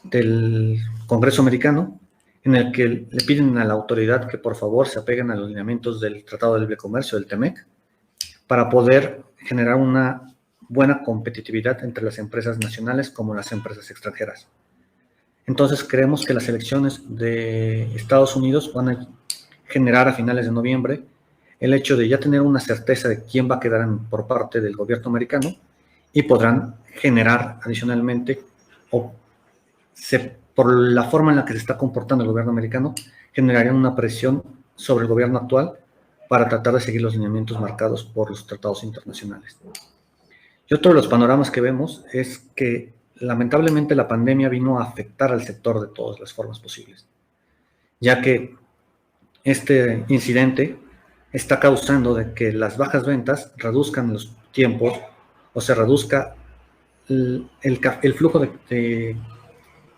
del Congreso americano, en el que le piden a la autoridad que por favor se apeguen a los lineamientos del Tratado de Libre Comercio, del TEMEC, para poder generar una buena competitividad entre las empresas nacionales como las empresas extranjeras. Entonces, creemos que las elecciones de Estados Unidos van a generar a finales de noviembre el hecho de ya tener una certeza de quién va a quedar por parte del gobierno americano y podrán generar adicionalmente, por la forma en la que se está comportando el gobierno americano, generarían una presión sobre el gobierno actual para tratar de seguir los lineamientos marcados por los tratados internacionales. Y otro de los panoramas que vemos es que lamentablemente la pandemia vino a afectar al sector de todas las formas posibles, ya que este incidente está causando de que las bajas ventas reduzcan los tiempos o se reduzca el flujo de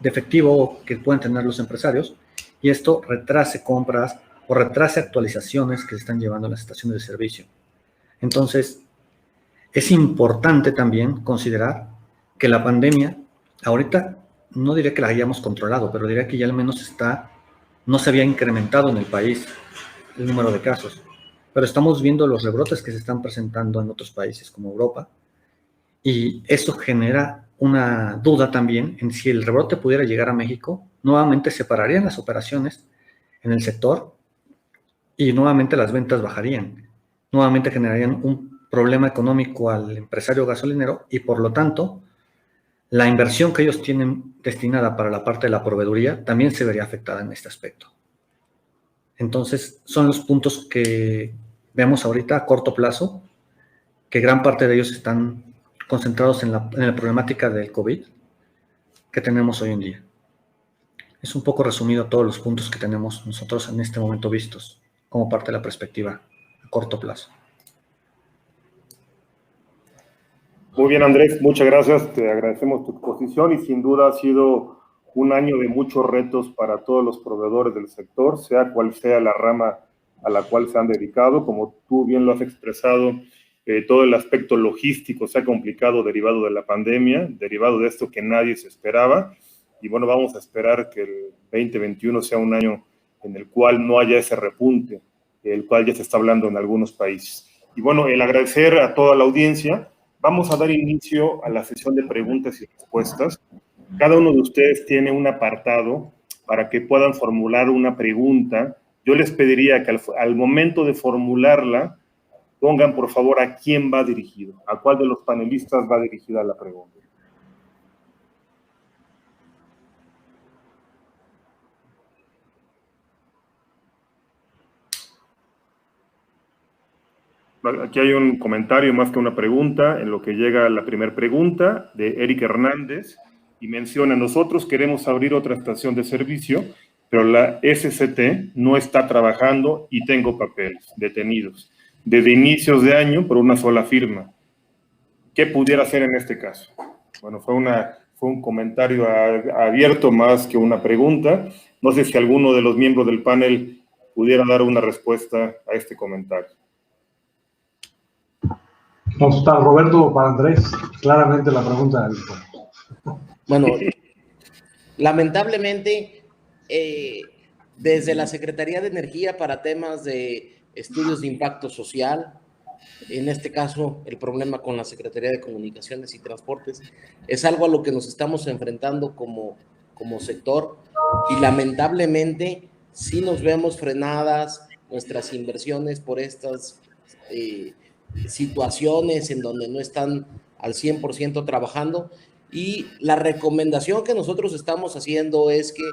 efectivo que pueden tener los empresarios, y esto retrase compras o retrase actualizaciones que se están llevando a las estaciones de servicio. Entonces, es importante también considerar que la pandemia, ahorita no diré que la hayamos controlado, pero diré que ya al menos no se había incrementado en el país el número de casos, pero estamos viendo los rebrotes que se están presentando en otros países como Europa, y eso genera una duda también en si el rebrote pudiera llegar a México, nuevamente se pararían las operaciones en el sector y nuevamente las ventas bajarían, nuevamente generarían un problema económico al empresario gasolinero, y por lo tanto la inversión que ellos tienen destinada para la parte de la proveeduría también se vería afectada en este aspecto. Entonces, son los puntos que vemos ahorita a corto plazo, que gran parte de ellos están concentrados en la problemática del COVID que tenemos hoy en día. Es un poco resumido todos los puntos que tenemos nosotros en este momento vistos como parte de la perspectiva a corto plazo. Muy bien, Andrés, muchas gracias, te agradecemos tu exposición y sin duda ha sido un año de muchos retos para todos los proveedores del sector, sea cual sea la rama a la cual se han dedicado. Como tú bien lo has expresado, todo el aspecto logístico se ha complicado derivado de la pandemia, derivado de esto que nadie se esperaba, y bueno, vamos a esperar que el 2021 sea un año en el cual no haya ese repunte, el cual ya se está hablando en algunos países. Y bueno, el agradecer a toda la audiencia. Vamos a dar inicio a la sesión de preguntas y respuestas. Cada uno de ustedes tiene un apartado para que puedan formular una pregunta. Yo les pediría que al momento de formularla, pongan por favor a quién va dirigido, a cuál de los panelistas va dirigida la pregunta. Aquí hay un comentario más que una pregunta, en lo que llega la primera pregunta de Eric Hernández, y menciona: nosotros queremos abrir otra estación de servicio, pero la SCT no está trabajando y tengo papeles detenidos desde inicios de año por una sola firma. ¿Qué pudiera hacer en este caso? Bueno, fue un comentario abierto más que una pregunta. No sé si alguno de los miembros del panel pudiera dar una respuesta a este comentario. Entonces, para Roberto o para Andrés, claramente la pregunta del... Bueno, lamentablemente, desde la Secretaría de Energía para temas de estudios de impacto social, en este caso el problema con la Secretaría de Comunicaciones y Transportes, es algo a lo que nos estamos enfrentando como sector, y lamentablemente sí nos vemos frenadas nuestras inversiones por estas situaciones en donde no están al 100% trabajando, y la recomendación que nosotros estamos haciendo es que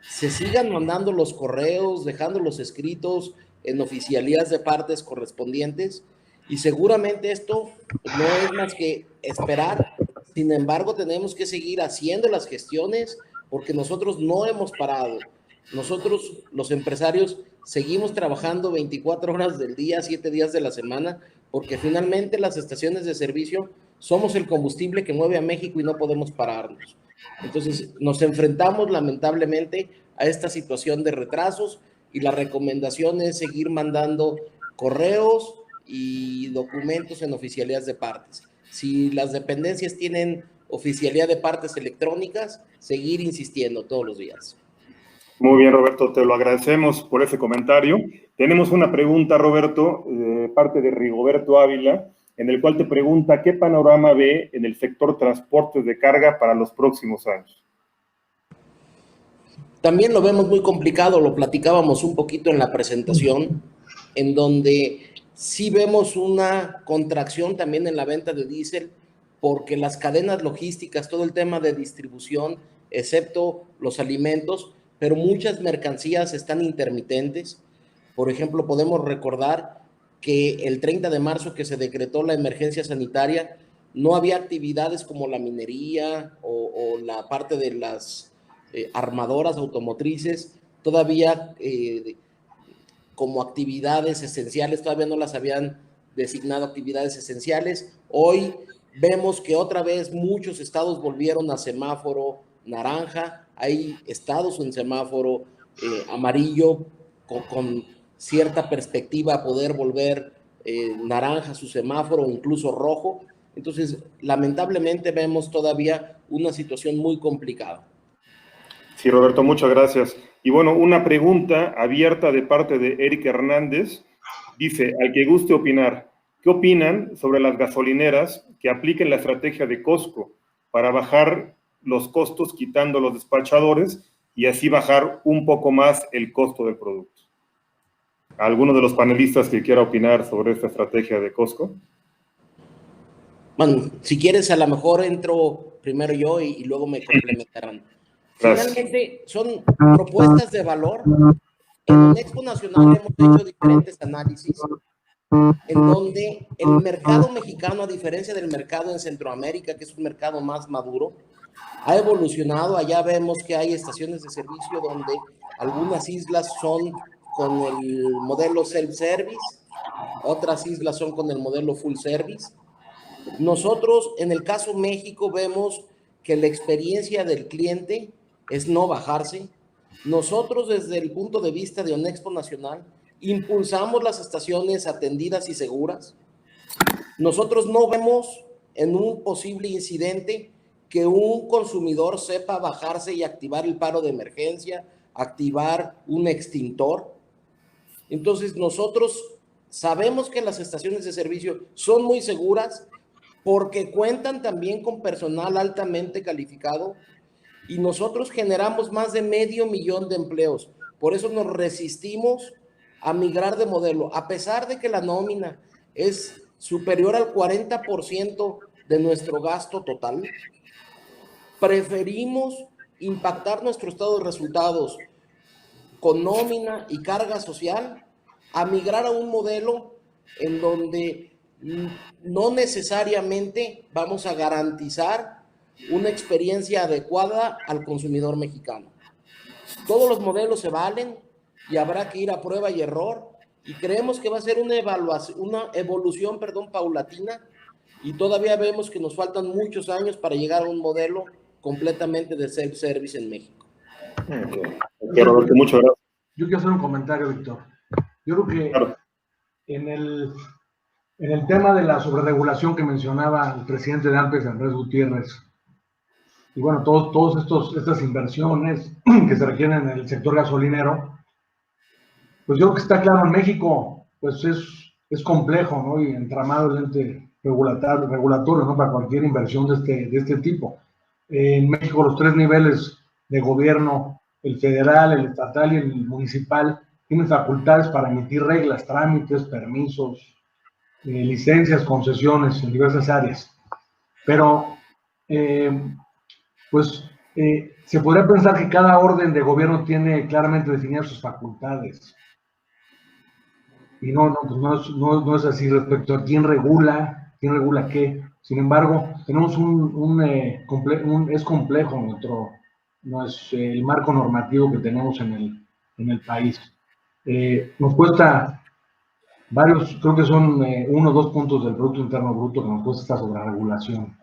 se sigan mandando los correos, dejándolos escritos en oficialías de partes correspondientes, y seguramente esto no es más que esperar. Sin embargo, tenemos que seguir haciendo las gestiones porque nosotros no hemos parado. Nosotros, los empresarios, seguimos trabajando 24 horas del día, 7 días de la semana, porque finalmente las estaciones de servicio somos el combustible que mueve a México y no podemos pararnos. Entonces, nos enfrentamos lamentablemente a esta situación de retrasos, y la recomendación es seguir mandando correos y documentos en oficialías de partes. Si las dependencias tienen oficialía de partes electrónicas, seguir insistiendo todos los días. Muy bien, Roberto, te lo agradecemos por ese comentario. Tenemos una pregunta, Roberto, de parte de Rigoberto Ávila, en el cual te pregunta: ¿qué panorama ve en el sector transportes de carga para los próximos años? También lo vemos muy complicado, lo platicábamos un poquito en la presentación, en donde sí vemos una contracción también en la venta de diésel, porque las cadenas logísticas, todo el tema de distribución, excepto los alimentos, pero muchas mercancías están intermitentes. Por ejemplo, podemos recordar que el 30 de marzo que se decretó la emergencia sanitaria, no había actividades como la minería o la parte de las armadoras automotrices, todavía como actividades esenciales, todavía no las habían designado actividades esenciales. Hoy Vemos que otra vez muchos estados volvieron a semáforo naranja, hay estados en semáforo amarillo con cierta perspectiva a poder volver naranja su semáforo o incluso rojo. Entonces, lamentablemente vemos todavía una situación muy complicada. Sí, Roberto, muchas gracias. Y bueno, una pregunta abierta de parte de Eric Hernández. Dice, al que guste opinar, ¿qué opinan sobre las gasolineras que apliquen la estrategia de Costco para bajar los costos quitando los despachadores y así bajar un poco más el costo del producto? ¿Alguno de los panelistas que quiera opinar sobre esta estrategia de Costco? Bueno, si quieres, a lo mejor entro primero yo y luego me complementarán. Gracias. Finalmente, son propuestas de valor. En Expo Nacional hemos hecho diferentes análisis en donde el mercado mexicano, a diferencia del mercado en Centroamérica, que es un mercado más maduro, ha evolucionado. Allá vemos que hay estaciones de servicio donde algunas islas son con el modelo self-service, otras islas son con el modelo full service. Nosotros, en el caso México, vemos que la experiencia del cliente es no bajarse. Nosotros, desde el punto de vista de ONEXPO Nacional, impulsamos las estaciones atendidas y seguras. Nosotros no vemos en un posible incidente que un consumidor sepa bajarse y activar el paro de emergencia, activar un extintor. Entonces, nosotros sabemos que las estaciones de servicio son muy seguras porque cuentan también con personal altamente calificado y nosotros generamos más de 500,000 de empleos. Por eso nos resistimos a migrar de modelo, a pesar de que la nómina es superior al 40% de nuestro gasto total. Preferimos impactar nuestro estado de resultados con nómina y carga social a migrar a un modelo en donde no necesariamente vamos a garantizar una experiencia adecuada al consumidor mexicano. Todos los modelos se valen y habrá que ir a prueba y error, y creemos que va a ser una evolución paulatina, y todavía vemos que nos faltan muchos años para llegar a un modelo completamente de self-service en México. Okay, Roberto, muchas gracias. Yo quiero hacer un comentario, Víctor. Yo creo que Claro. en el tema de la sobreregulación que mencionaba el presidente de ANPES, Andrés Gutiérrez, y bueno, todas estas inversiones que se requieren en el sector gasolinero, pues yo creo que está claro, en México pues es complejo, ¿no? Y entramado el ente regulatorio, ¿no? Para cualquier inversión de este tipo. En México los 3 niveles de gobierno, el federal, el estatal y el municipal, tienen facultades para emitir reglas, trámites, permisos, licencias, concesiones en diversas áreas. Pero se podría pensar que cada orden de gobierno tiene claramente definidas sus facultades. Y no es así respecto a quién regula qué. Sin embargo, tenemos es complejo el marco normativo que tenemos en el país. Nos cuesta varios, creo que son 1 o 2 puntos del Producto Interno Bruto que nos cuesta esta sobreregulación.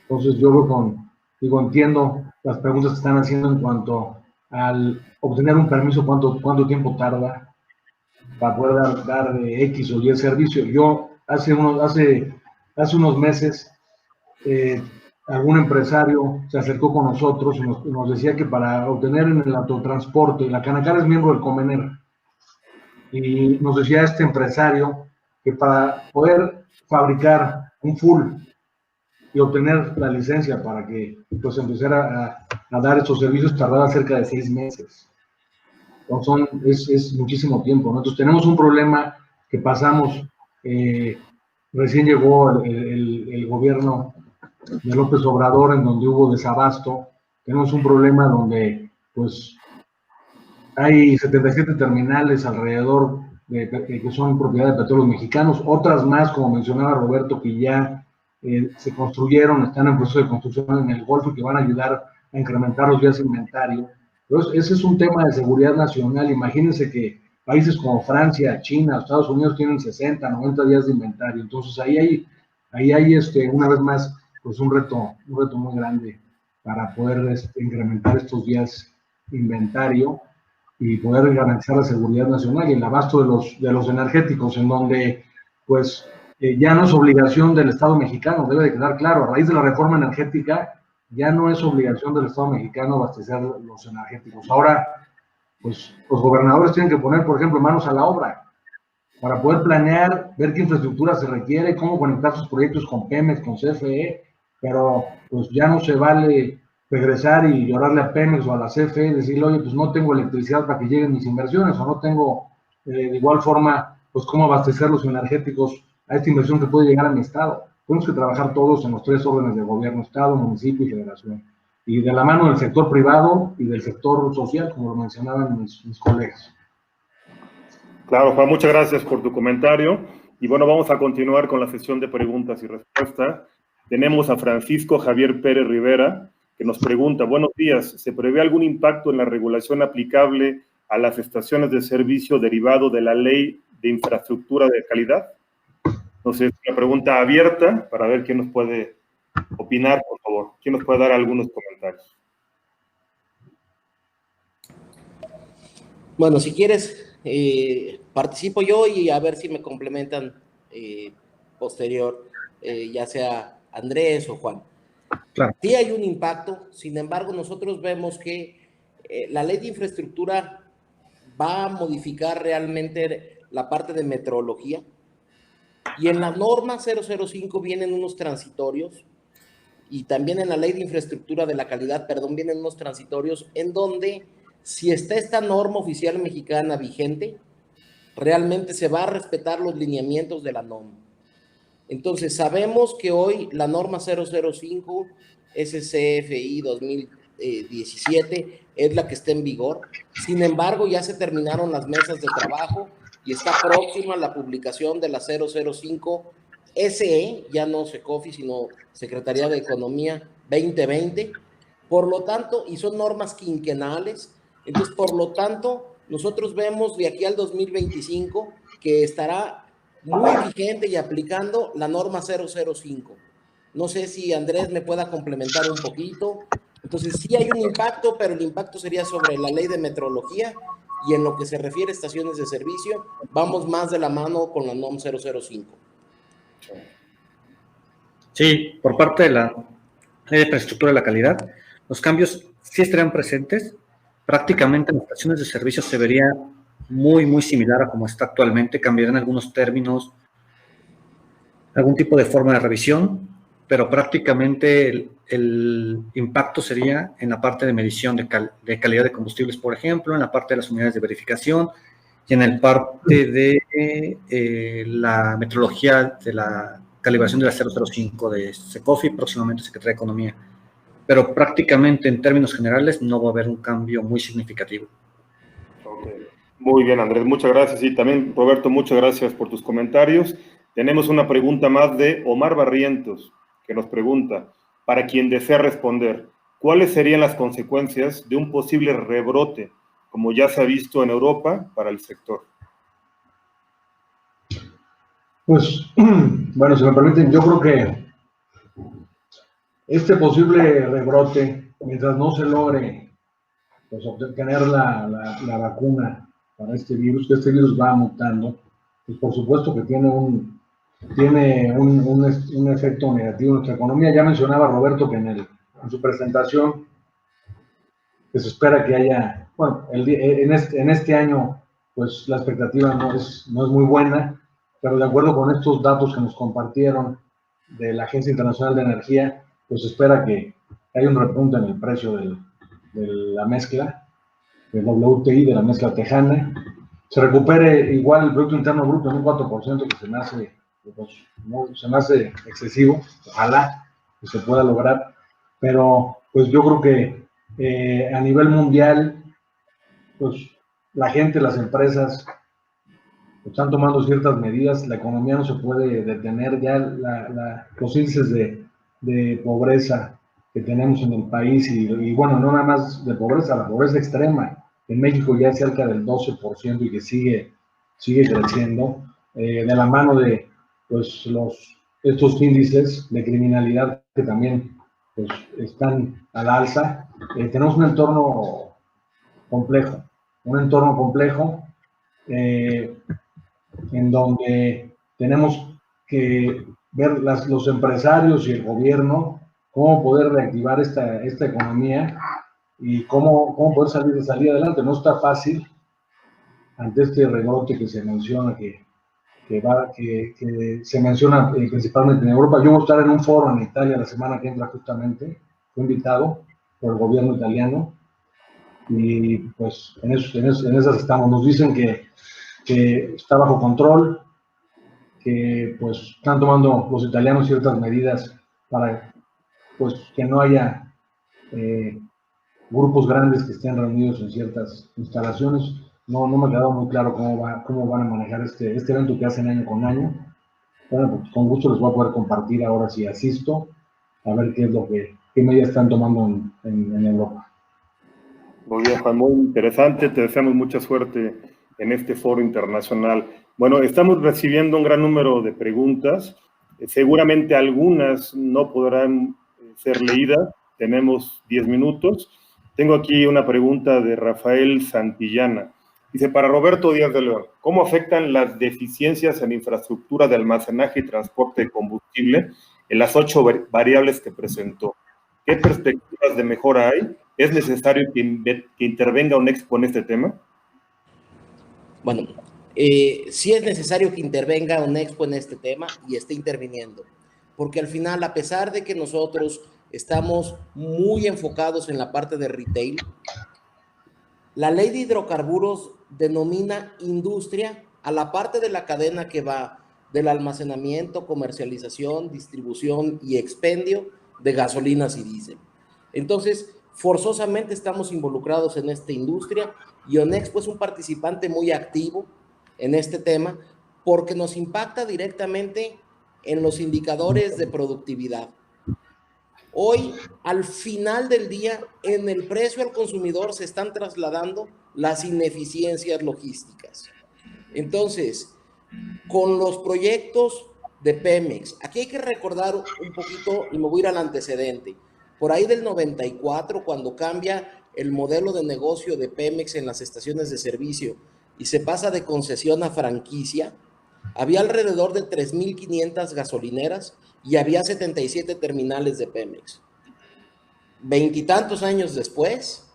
Entonces yo entiendo las preguntas que están haciendo en cuanto al obtener un permiso, cuánto tiempo tarda para poder dar X o Y servicio. Yo hace unos meses algún empresario se acercó con nosotros y nos decía que para obtener en el autotransporte, la Canacar es miembro del Comener, y nos decía este empresario que para poder fabricar un full y obtener la licencia para que pues empezara a dar estos servicios tardaba cerca de 6 meses. Entonces es muchísimo tiempo, ¿no? Entonces tenemos un problema que pasamos, recién llegó el gobierno de López Obrador, en donde hubo desabasto. Tenemos un problema donde pues hay 77 terminales alrededor que son propiedad de Petróleos Mexicanos, otras más, como mencionaba Roberto, que ya se construyeron, están en proceso de construcción en el Golfo y que van a ayudar a incrementar los días de inventario. Entonces, ese es un tema de seguridad nacional. Imagínense que países como Francia, China, Estados Unidos tienen 60, 90 días de inventario. Entonces, ahí ahí hay, una vez más, pues un reto muy grande para poder incrementar estos días inventario y poder garantizar la seguridad nacional y el abasto de los energéticos, en donde, pues, ya no es obligación del Estado mexicano, debe de quedar claro, a raíz de la reforma energética, ya no es obligación del Estado mexicano abastecer los energéticos. Ahora, pues, los gobernadores tienen que poner, por ejemplo, manos a la obra para poder planear, ver qué infraestructura se requiere, cómo conectar sus proyectos con Pemex, con CFE, pero pues ya no se vale regresar y llorarle a Pemex o a la CFE y decirle, oye, pues no tengo electricidad para que lleguen mis inversiones, o no tengo de igual forma, pues cómo abastecer los energéticos a esta inversión que puede llegar a mi estado. Tenemos que trabajar todos en los tres órdenes de gobierno, estado, municipio y federación, y de la mano del sector privado y del sector social, como lo mencionaban mis colegas. Claro, Juan, muchas gracias por tu comentario. Y bueno, vamos a continuar con la sesión de preguntas y respuestas. Tenemos a Francisco Javier Pérez Rivera, que nos pregunta, buenos días, ¿se prevé algún impacto en la regulación aplicable a las estaciones de servicio derivado de la Ley de Infraestructura de Calidad? Entonces, una pregunta abierta para ver quién nos puede opinar, por favor. ¿Quién nos puede dar algunos comentarios? Bueno, si quieres, participo yo y a ver si me complementan posterior, ya sea Andrés o Juan. Claro. Sí hay un impacto, sin embargo, nosotros vemos que la ley de infraestructura va a modificar realmente la parte de metrología, y en la norma 005 vienen unos transitorios, y también en la ley de infraestructura de la calidad, perdón, vienen unos transitorios en donde si está esta norma oficial mexicana vigente, realmente se va a respetar los lineamientos de la norma. Entonces, sabemos que hoy la norma 005 SCFI 2017 es la que está en vigor. Sin embargo, ya se terminaron las mesas de trabajo y está próxima la publicación de la 005 SE, ya no SECOFI, sino Secretaría de Economía 2020. Por lo tanto, y son normas quinquenales, entonces, por lo tanto, nosotros vemos de aquí al 2025 que estará muy vigente y aplicando la norma 005. No sé si Andrés me pueda complementar un poquito. Entonces, sí hay un impacto, pero el impacto sería sobre la ley de metrología, y en lo que se refiere a estaciones de servicio, vamos más de la mano con la NOM 005. Sí, por parte de la ley de infraestructura de la calidad, los cambios sí estarían presentes. Prácticamente en las estaciones de servicio se vería muy similar a como está actualmente. Cambiarían algunos términos, algún tipo de forma de revisión, pero prácticamente el impacto sería en la parte de medición de calidad de combustibles, por ejemplo, en la parte de las unidades de verificación y en el parte de la metrología de la calibración de la 005 de SECOFI, próximamente Secretaría de Economía. Pero prácticamente en términos generales no va a haber un cambio muy significativo. Okay. Muy bien, Andrés, muchas gracias. Y también, Roberto, muchas gracias por tus comentarios. Tenemos una pregunta más de Omar Barrientos, que nos pregunta, para quien desea responder, ¿cuáles serían las consecuencias de un posible rebrote, como ya se ha visto en Europa, para el sector? Pues, bueno, si me permiten, yo creo que este posible rebrote, mientras no se logre pues, obtener la vacuna para este virus, que este virus va mutando, pues por supuesto que tiene un efecto negativo en nuestra economía. Ya mencionaba Roberto que en su presentación que se espera que haya, bueno, en este año pues la expectativa no es muy buena, pero de acuerdo con estos datos que nos compartieron de la Agencia Internacional de Energía, pues se espera que haya un repunte en el precio de la mezcla, del WTI, de la mezcla tejana, se recupere igual el Producto Interno Bruto en un 4%, que se me hace excesivo, ojalá que se pueda lograr, pero pues yo creo que a nivel mundial, pues la gente, las empresas están tomando ciertas medidas, la economía no se puede detener, ya los índices de pobreza que tenemos en el país, y bueno, no nada más de pobreza, la pobreza extrema, en México ya es cerca del 12% y que sigue creciendo, de la mano de pues, los estos índices de criminalidad que también pues, están al alza. Tenemos un entorno complejo en donde tenemos que ver los empresarios y el gobierno cómo poder reactivar esta economía y cómo poder salir adelante. No está fácil ante este rebrote que se menciona, que se menciona principalmente en Europa. Yo voy a estar en un foro en Italia la semana que entra justamente, fui invitado por el gobierno italiano y pues en esas estamos. Nos dicen que está bajo control, que pues están tomando los italianos ciertas medidas para pues que no haya grupos grandes que estén reunidos en ciertas instalaciones. No me ha quedado muy claro cómo van a manejar este evento que hacen año con año. Bueno, pues con gusto les voy a poder compartir ahora si asisto, a ver qué medidas están tomando en Europa. Muy bien, Juan, muy interesante. Te deseamos mucha suerte en este foro internacional. Bueno, estamos recibiendo un gran número de preguntas. Seguramente algunas no podrán ser leídas. Tenemos 10 minutos. Tengo aquí una pregunta de Rafael Santillana. Dice, para Roberto Díaz de León, ¿cómo afectan las deficiencias en infraestructura de almacenaje y transporte de combustible en las 8 variables que presentó? ¿Qué perspectivas de mejora hay? ¿Es necesario que intervenga UNEXPO en este tema? Bueno, sí es necesario que intervenga UNEXPO en este tema y esté interviniendo, porque al final, a pesar de que nosotros estamos muy enfocados en la parte de retail, la ley de hidrocarburos denomina industria a la parte de la cadena que va del almacenamiento, comercialización, distribución y expendio de gasolinas y diésel. Entonces, forzosamente estamos involucrados en esta industria y UNEXPO es un participante muy activo en este tema porque nos impacta directamente en los indicadores de productividad. Hoy, al final del día, en el precio al consumidor se están trasladando las ineficiencias logísticas. Entonces, con los proyectos de Pemex, aquí hay que recordar un poquito, y me voy a ir al antecedente, por ahí del 94, cuando cambia el modelo de negocio de Pemex en las estaciones de servicio y se pasa de concesión a franquicia, había alrededor de 3,500 gasolineras y había 77 terminales de Pemex. 20 y tantos años después,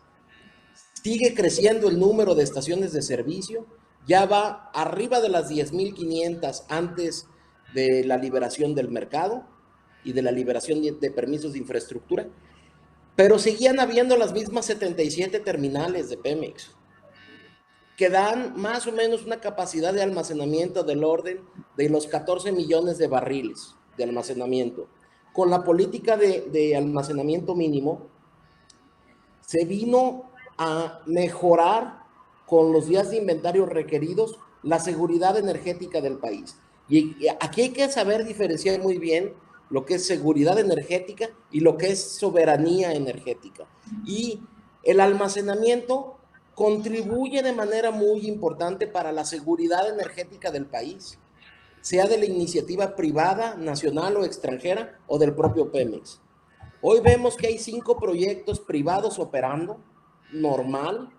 sigue creciendo el número de estaciones de servicio, ya va arriba de las 10,500 antes de la liberación del mercado y de la liberación de permisos de infraestructura, pero seguían habiendo las mismas 77 terminales de Pemex, que dan más o menos una capacidad de almacenamiento del orden de los 14 millones de barriles de almacenamiento. Con la política de almacenamiento mínimo, se vino a mejorar con los días de inventario requeridos la seguridad energética del país. Y aquí hay que saber diferenciar muy bien lo que es seguridad energética y lo que es soberanía energética. Y el almacenamiento contribuye de manera muy importante para la seguridad energética del país, sea de la iniciativa privada, nacional o extranjera, o del propio Pemex. Hoy vemos que hay 5 proyectos privados operando, normal,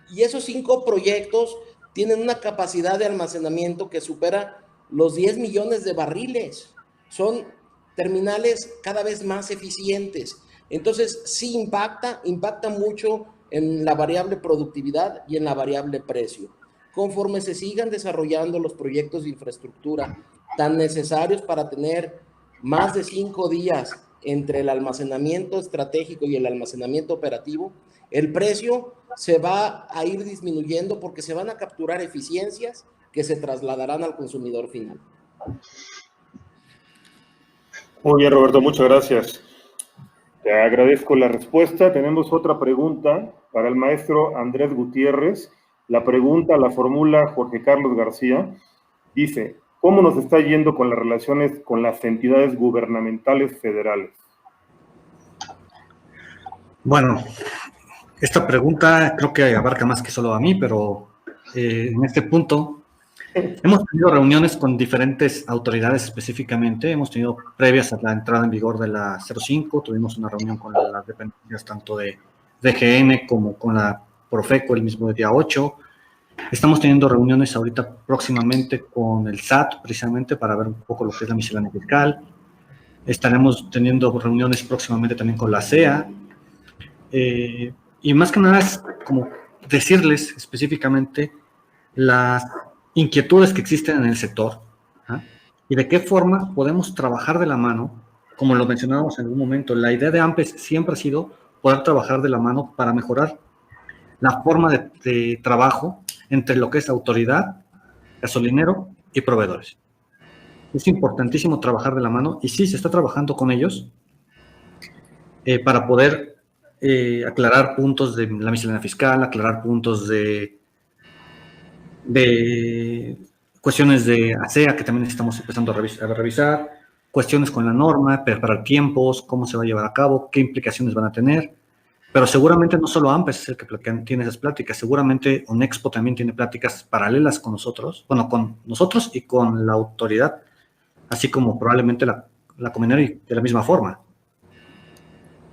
y esos 5 proyectos tienen una capacidad de almacenamiento que supera los 10 millones de barriles. Son terminales cada vez más eficientes. Entonces, sí impacta mucho en la variable productividad y en la variable precio. Conforme se sigan desarrollando los proyectos de infraestructura tan necesarios para tener más de 5 días entre el almacenamiento estratégico y el almacenamiento operativo, el precio se va a ir disminuyendo porque se van a capturar eficiencias que se trasladarán al consumidor final. Muy bien, Roberto, muchas gracias. Te agradezco la respuesta. Tenemos otra pregunta para el maestro Andrés Gutiérrez. La pregunta la formula Jorge Carlos García. Dice, ¿cómo nos está yendo con las relaciones con las entidades gubernamentales federales? Bueno, esta pregunta creo que abarca más que solo a mí, pero en este punto Hemos tenido reuniones con diferentes autoridades específicamente, hemos tenido previas a la entrada en vigor de la 05, tuvimos una reunión con las dependencias tanto de DGN como con la Profeco el mismo día 8. Estamos teniendo reuniones ahorita próximamente con el SAT, precisamente para ver un poco lo que es la miscelánea fiscal. Estaremos teniendo reuniones próximamente también con la CEA. Y más que nada es como decirles específicamente las inquietudes que existen en el sector, ¿ah? Y de qué forma podemos trabajar de la mano, como lo mencionábamos en algún momento. La idea de AMPES siempre ha sido poder trabajar de la mano para mejorar la forma de trabajo entre lo que es autoridad, gasolinero y proveedores. Es importantísimo trabajar de la mano y sí, se está trabajando con ellos para poder aclarar puntos de la miscelánea fiscal, aclarar puntos de cuestiones de ASEA que también estamos empezando a revisar, cuestiones con la norma, preparar tiempos, cómo se va a llevar a cabo, qué implicaciones van a tener. Pero seguramente no solo AMPES es el que tiene esas pláticas, seguramente ONEXPO también tiene pláticas paralelas con nosotros, bueno, con nosotros y con la autoridad, así como probablemente la Comeneri de la misma forma.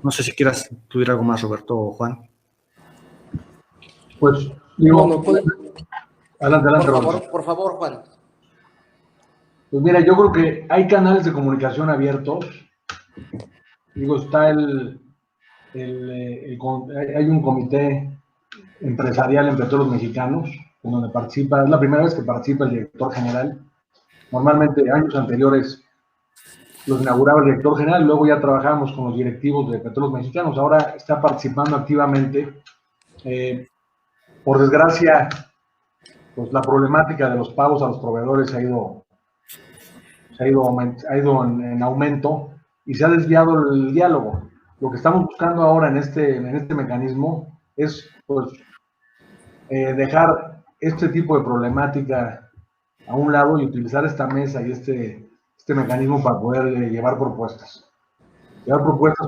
No sé si quieras incluir algo más, Roberto o Juan. Pues, digo, No, pues, adelante, por favor, Juan. Pues mira, yo creo que hay canales de comunicación abiertos. Digo, está hay un comité empresarial en Petróleos Mexicanos, en donde participa, es la primera vez que participa el director general. Normalmente, años anteriores, los inauguraba el director general, y luego ya trabajábamos con los directivos de Petróleos Mexicanos. Ahora está participando activamente. Por desgracia, pues la problemática de los pagos a los proveedores ha ido en aumento y se ha desviado el diálogo. Lo que estamos buscando ahora en este mecanismo es pues, dejar este tipo de problemática a un lado y utilizar esta mesa y este mecanismo para poder llevar propuestas.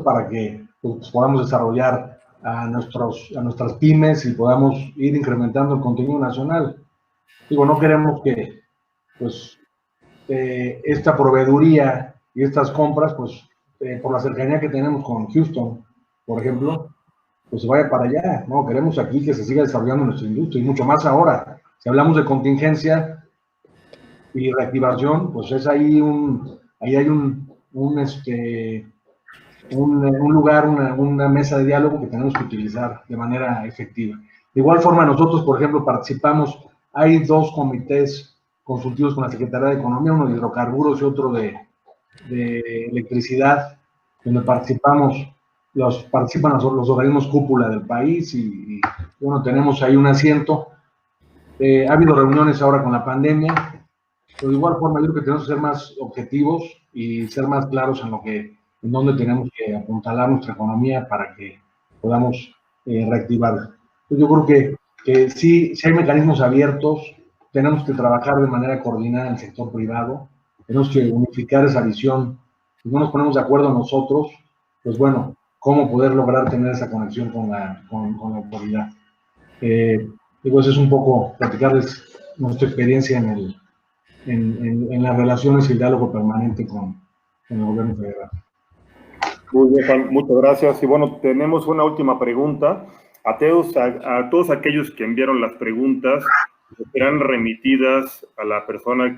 Para que pues, podamos desarrollar a nuestras pymes y podamos ir incrementando el contenido nacional. Digo, no queremos que pues, esta proveeduría y estas compras, pues por la cercanía que tenemos con Houston, por ejemplo, pues se vaya para allá, ¿no? Queremos aquí que se siga desarrollando nuestra industria y mucho más ahora. Si hablamos de contingencia y reactivación, pues es ahí hay un lugar, una mesa de diálogo que tenemos que utilizar de manera efectiva. De igual forma, nosotros, por ejemplo, participamos, hay 2 comités consultivos con la Secretaría de Economía, uno de hidrocarburos y otro de electricidad, donde participan los organismos cúpula del país y bueno, tenemos ahí un asiento. Ha habido reuniones ahora con la pandemia, pero de igual forma yo creo que tenemos que ser más objetivos y ser más claros en dónde tenemos que apuntalar nuestra economía para que podamos reactivarla. Entonces yo creo que sí hay mecanismos abiertos, tenemos que trabajar de manera coordinada en el sector privado, tenemos que unificar esa visión. Si no nos ponemos de acuerdo nosotros, pues bueno, cómo poder lograr tener esa conexión con la autoridad. Digo, eso es un poco platicarles nuestra experiencia en las relaciones y el diálogo permanente con el gobierno federal. Muy bien, Juan, muchas gracias. Y bueno, tenemos una última pregunta. A todos aquellos que enviaron las preguntas, serán remitidas a la persona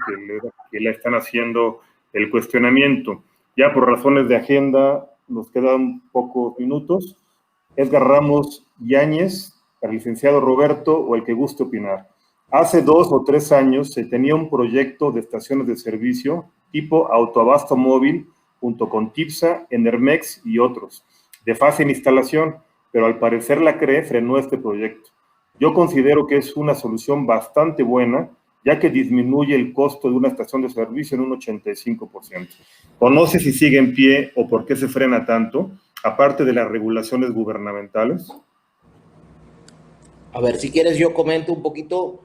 que le están haciendo el cuestionamiento. Ya por razones de agenda, nos quedan pocos minutos. Edgar Ramos Yáñez, el licenciado Roberto o el que guste opinar. Hace 2 o 3 años se tenía un proyecto de estaciones de servicio tipo autoabasto móvil junto con TIPSA, Enermex y otros, de fácil instalación, pero al parecer la CRE frenó este proyecto. Yo considero que es una solución bastante buena, ya que disminuye el costo de una estación de servicio en un 85%. ¿Conoce si sigue en pie o por qué se frena tanto, aparte de las regulaciones gubernamentales? A ver, si quieres yo comento un poquito,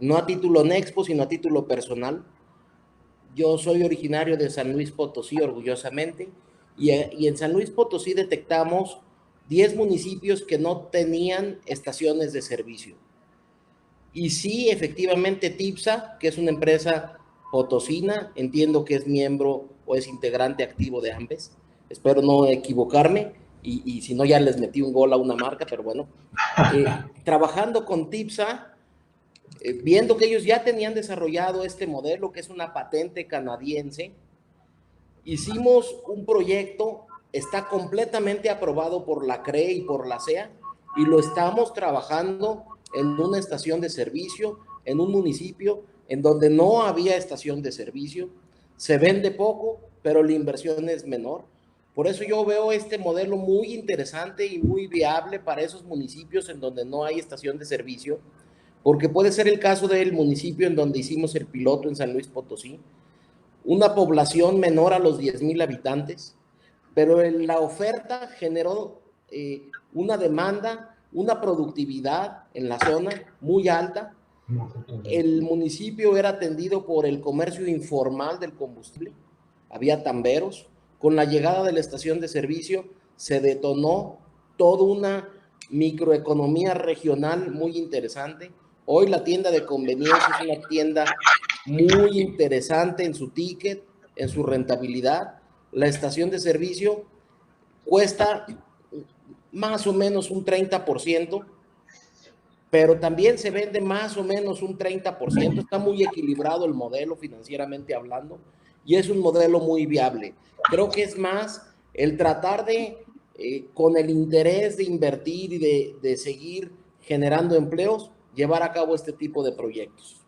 no a título Nexpo, sino a título personal. Yo soy originario de San Luis Potosí, orgullosamente, y en San Luis Potosí detectamos 10 municipios que no tenían estaciones de servicio. Y sí, efectivamente, TIPSA, que es una empresa potosina, entiendo que es miembro o es integrante activo de AMBES. Espero no equivocarme y si no ya les metí un gol a una marca, pero bueno. Trabajando con TIPSA, viendo que ellos ya tenían desarrollado este modelo, que es una patente canadiense, hicimos un proyecto, está completamente aprobado por la CRE y por la CEA, y lo estamos trabajando en una estación de servicio, en un municipio en donde no había estación de servicio. Se vende poco, pero la inversión es menor. Por eso yo veo este modelo muy interesante y muy viable para esos municipios en donde no hay estación de servicio, porque puede ser el caso del municipio en donde hicimos el piloto en San Luis Potosí, una población menor a los 10,000 habitantes, pero en la oferta generó una demanda, una productividad en la zona muy alta. El municipio era atendido por el comercio informal del combustible, había tamberos. Con la llegada de la estación de servicio se detonó toda una microeconomía regional muy interesante. Hoy la tienda de conveniencia es una tienda muy interesante en su ticket, en su rentabilidad. La estación de servicio cuesta más o menos un 30%, pero también se vende más o menos un 30%. Está muy equilibrado el modelo financieramente hablando y es un modelo muy viable. Creo que es más el tratar de, con el interés de invertir y de seguir generando empleos, llevar a cabo este tipo de proyectos.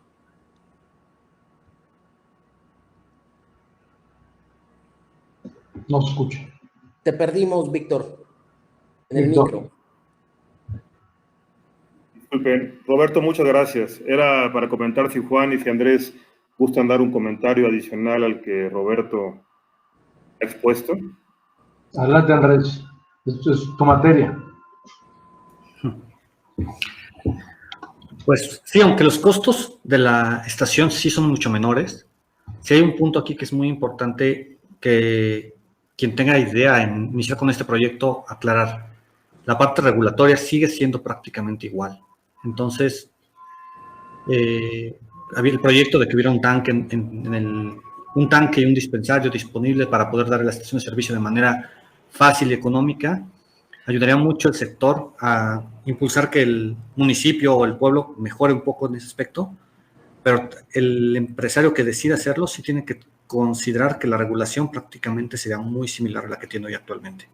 No se escucha. Te perdimos, Víctor, en el Víctor. micro. Disculpen, Roberto, muchas gracias. Era para comentar si Juan y si Andrés gustan dar un comentario adicional al que Roberto ha expuesto. Adelante, Andrés. Esto es tu materia. Pues sí, aunque los costos de la estación sí son mucho menores, sí hay un punto aquí que es muy importante que quien tenga idea en iniciar con este proyecto aclarar. La parte regulatoria sigue siendo prácticamente igual. Entonces, había el proyecto de que hubiera un tanque, un tanque y un dispensario disponible para poder dar a la estación de servicio de manera fácil y económica. Ayudaría mucho el sector a impulsar que el municipio o el pueblo mejore un poco en ese aspecto, pero el empresario que decida hacerlo sí tiene que considerar que la regulación prácticamente sería muy similar a la que tiene hoy actualmente.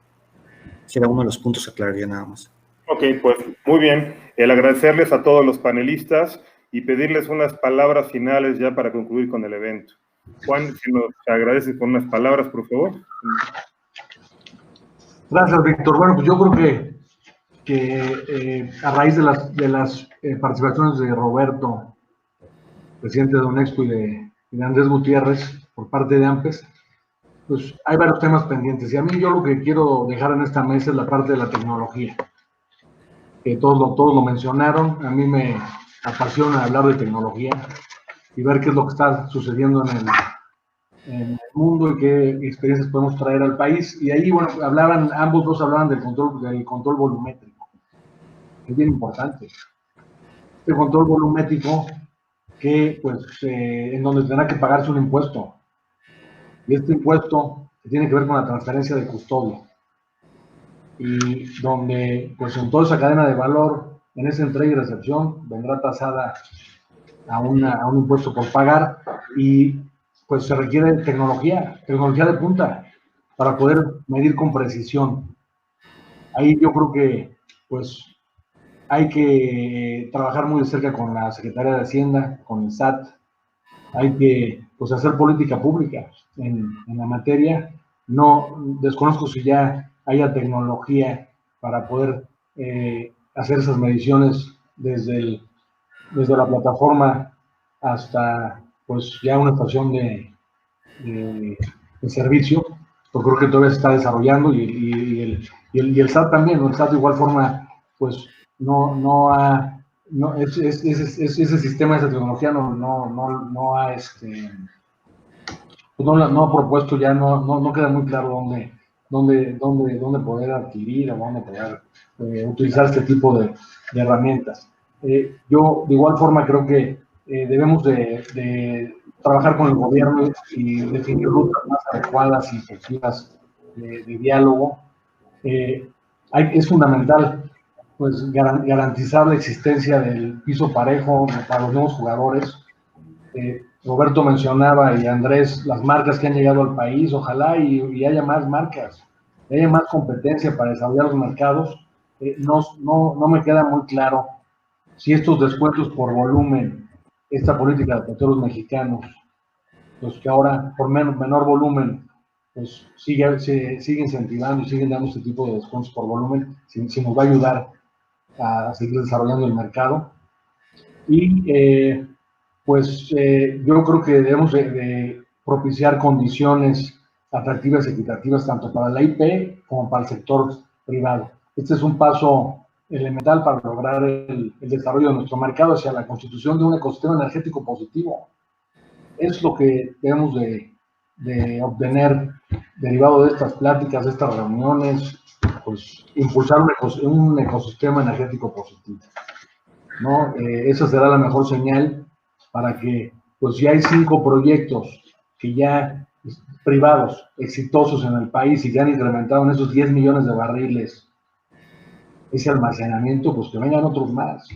Sería uno de los puntos que aclararía nada más. Ok, pues muy bien. El agradecerles a todos los panelistas y pedirles unas palabras finales ya para concluir con el evento. Juan, si nos agradeces con unas palabras, por favor. Gracias, Víctor. Bueno, pues yo creo que a raíz de las participaciones de Roberto, presidente de UNEXPO, y de Andrés Gutiérrez, por parte de AMPES, pues hay varios temas pendientes. Y a mí yo lo que quiero dejar en esta mesa es la parte de la tecnología. Que todos lo mencionaron. A mí me apasiona hablar de tecnología y ver qué es lo que está sucediendo en el mundo y qué experiencias podemos traer al país. Y ahí, bueno, ambos dos hablaban del control volumétrico, que es bien importante. Este control volumétrico que, pues, en donde tendrá que pagarse un impuesto. Y este impuesto tiene que ver con la transferencia de custodia. Y donde, pues, en toda esa cadena de valor, en esa entrega y recepción, vendrá tasada a un impuesto por pagar, y pues se requiere tecnología de punta para poder medir con precisión. Ahí yo creo que pues hay que trabajar muy de cerca con la Secretaría de Hacienda, con el SAT. Hay que pues hacer política pública en la materia. No desconozco si ya haya tecnología para poder hacer esas mediciones desde la plataforma hasta pues ya una estación de servicio. Yo creo que todavía se está desarrollando y el SAT también, ¿no? El SAT de igual forma pues ese sistema, esa tecnología no ha propuesto, ya no queda muy claro dónde poder adquirir o dónde poder utilizar este tipo de herramientas. Yo, de igual forma, creo que debemos de trabajar con el gobierno y definir rutas más adecuadas y efectivas de diálogo. Es fundamental pues garantizar la existencia del piso parejo para los nuevos jugadores. Roberto mencionaba y Andrés las marcas que han llegado al país, ojalá y haya más marcas, y haya más competencia para desarrollar los mercados. No me queda muy claro si estos descuentos por volumen, esta política de petróleos mexicanos, pues que ahora por menor volumen, pues se sigue incentivando y siguen dando este tipo de descuentos por volumen, si nos va a ayudar a seguir desarrollando el mercado. Y yo creo que debemos de propiciar condiciones atractivas y equitativas tanto para la IP como para el sector privado. Este es un paso elemental para lograr el desarrollo de nuestro mercado hacia la constitución de un ecosistema energético positivo. Es lo que debemos de obtener derivado de estas pláticas, de estas reuniones, pues impulsar un ecosistema energético positivo, ¿no? Esa será la mejor señal para que, pues si hay 5 proyectos que ya privados, exitosos en el país y que han incrementado en esos 10 millones de barriles ese almacenamiento, pues que vengan otros más,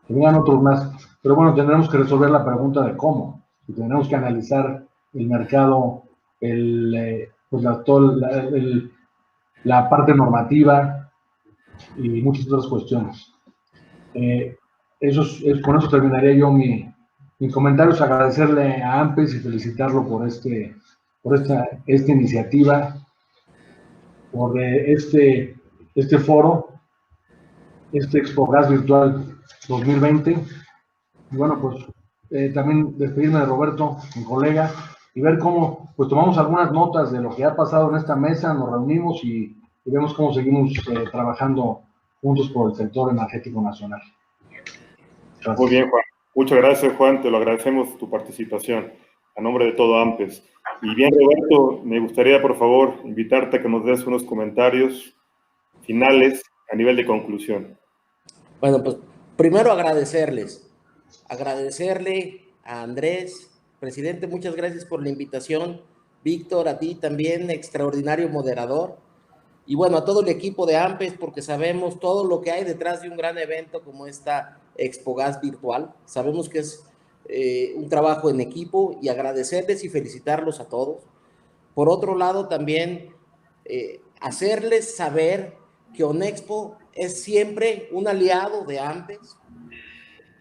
Pero bueno, tendremos que resolver la pregunta de cómo, y tendremos que analizar el mercado, la parte normativa y muchas otras cuestiones. Con eso terminaría yo mi comentario. Es agradecerle a AMPES y felicitarlo por esta iniciativa, por este foro, este ExpoGas Virtual 2020. Y bueno, pues también despedirme de Roberto, mi colega, y ver cómo pues tomamos algunas notas de lo que ha pasado en esta mesa, nos reunimos y vemos cómo seguimos trabajando juntos por el sector energético nacional. Gracias. Muy bien, Juan. Muchas gracias, Juan. Te lo agradecemos tu participación a nombre de todo AMPES. Y bien, Roberto, me gustaría, por favor, invitarte a que nos des unos comentarios finales a nivel de conclusión. Bueno, pues primero agradecerle a Andrés, presidente, muchas gracias por la invitación. Víctor, a ti también, extraordinario moderador. Y bueno, a todo el equipo de AMPES, porque sabemos todo lo que hay detrás de un gran evento como esta ExpoGas virtual. Sabemos que es un trabajo en equipo, y agradecerles y felicitarlos a todos. Por otro lado, también hacerles saber que Onexpo es siempre un aliado de AMPES,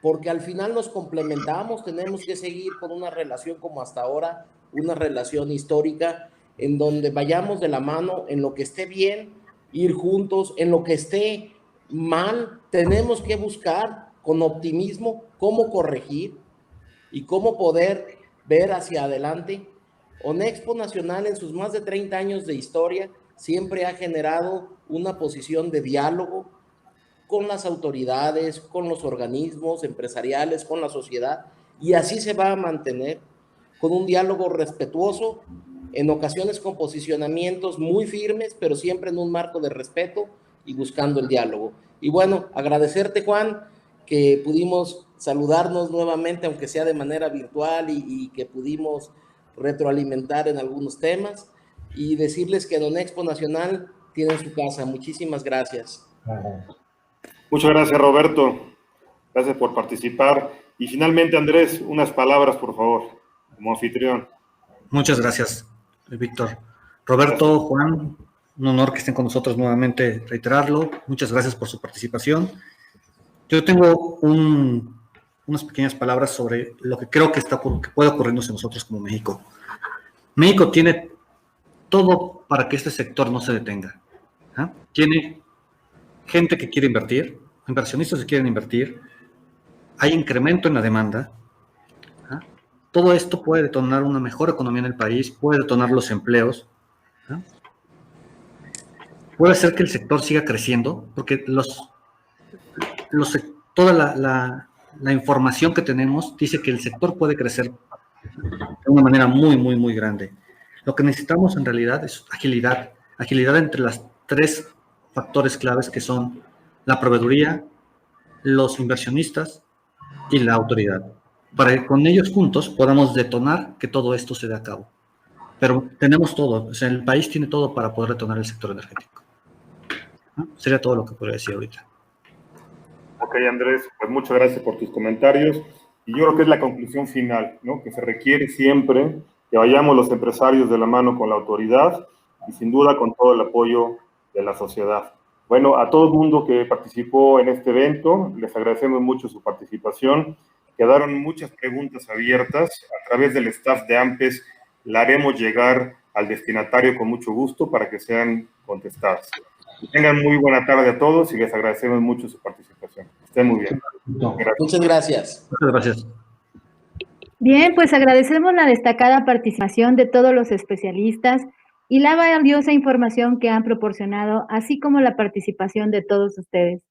porque al final nos complementamos. Tenemos que seguir con una relación como hasta ahora, una relación histórica, en donde vayamos de la mano. En lo que esté bien, ir juntos; en lo que esté mal, tenemos que buscar con optimismo cómo corregir y cómo poder ver hacia adelante. Onexpo Nacional, en sus más de 30 años de historia, siempre ha generado una posición de diálogo con las autoridades, con los organismos empresariales, con la sociedad, y así se va a mantener, con un diálogo respetuoso, en ocasiones con posicionamientos muy firmes, pero siempre en un marco de respeto y buscando el diálogo. Y bueno, agradecerte, Juan, que pudimos saludarnos nuevamente, aunque sea de manera virtual, y que pudimos retroalimentar en algunos temas, y decirles que en Onexpo Nacional tienen su casa. Muchísimas gracias. Muchas gracias, Roberto. Gracias por participar. Y finalmente, Andrés, unas palabras, por favor, como anfitrión. Muchas gracias, Víctor. Roberto, gracias. Juan, un honor que estén con nosotros nuevamente, reiterarlo. Muchas gracias por su participación. Yo tengo unas pequeñas palabras sobre lo que creo que puede ocurrirnos en nosotros como México. México tiene todo para que este sector no se detenga. Tiene gente que quiere invertir, inversionistas que quieren invertir, hay incremento en la demanda. Todo esto puede detonar una mejor economía en el país, puede detonar los empleos, puede hacer que el sector siga creciendo, porque toda la información que tenemos dice que el sector puede crecer de una manera muy, muy, muy grande. Lo que necesitamos en realidad es agilidad entre las 3 factores claves, que son la proveeduría, los inversionistas y la autoridad, para que con ellos juntos podamos detonar que todo esto se dé a cabo. Pero tenemos todo, o sea, el país tiene todo para poder detonar el sector energético. ¿No? Sería todo lo que podría decir ahorita. Ok, Andrés, pues muchas gracias por tus comentarios. Y yo creo que es la conclusión final, ¿no? Que se requiere siempre que vayamos los empresarios de la mano con la autoridad y sin duda con todo el apoyo de la sociedad. Bueno, a todo el mundo que participó en este evento, les agradecemos mucho su participación. Quedaron muchas preguntas abiertas. A través del staff de AMPES la haremos llegar al destinatario con mucho gusto para que sean contestadas. Que tengan muy buena tarde a todos y les agradecemos mucho su participación. Estén muy bien. Muchas gracias. Muchas gracias. Bien, pues agradecemos la destacada participación de todos los especialistas y la valiosa información que han proporcionado, así como la participación de todos ustedes.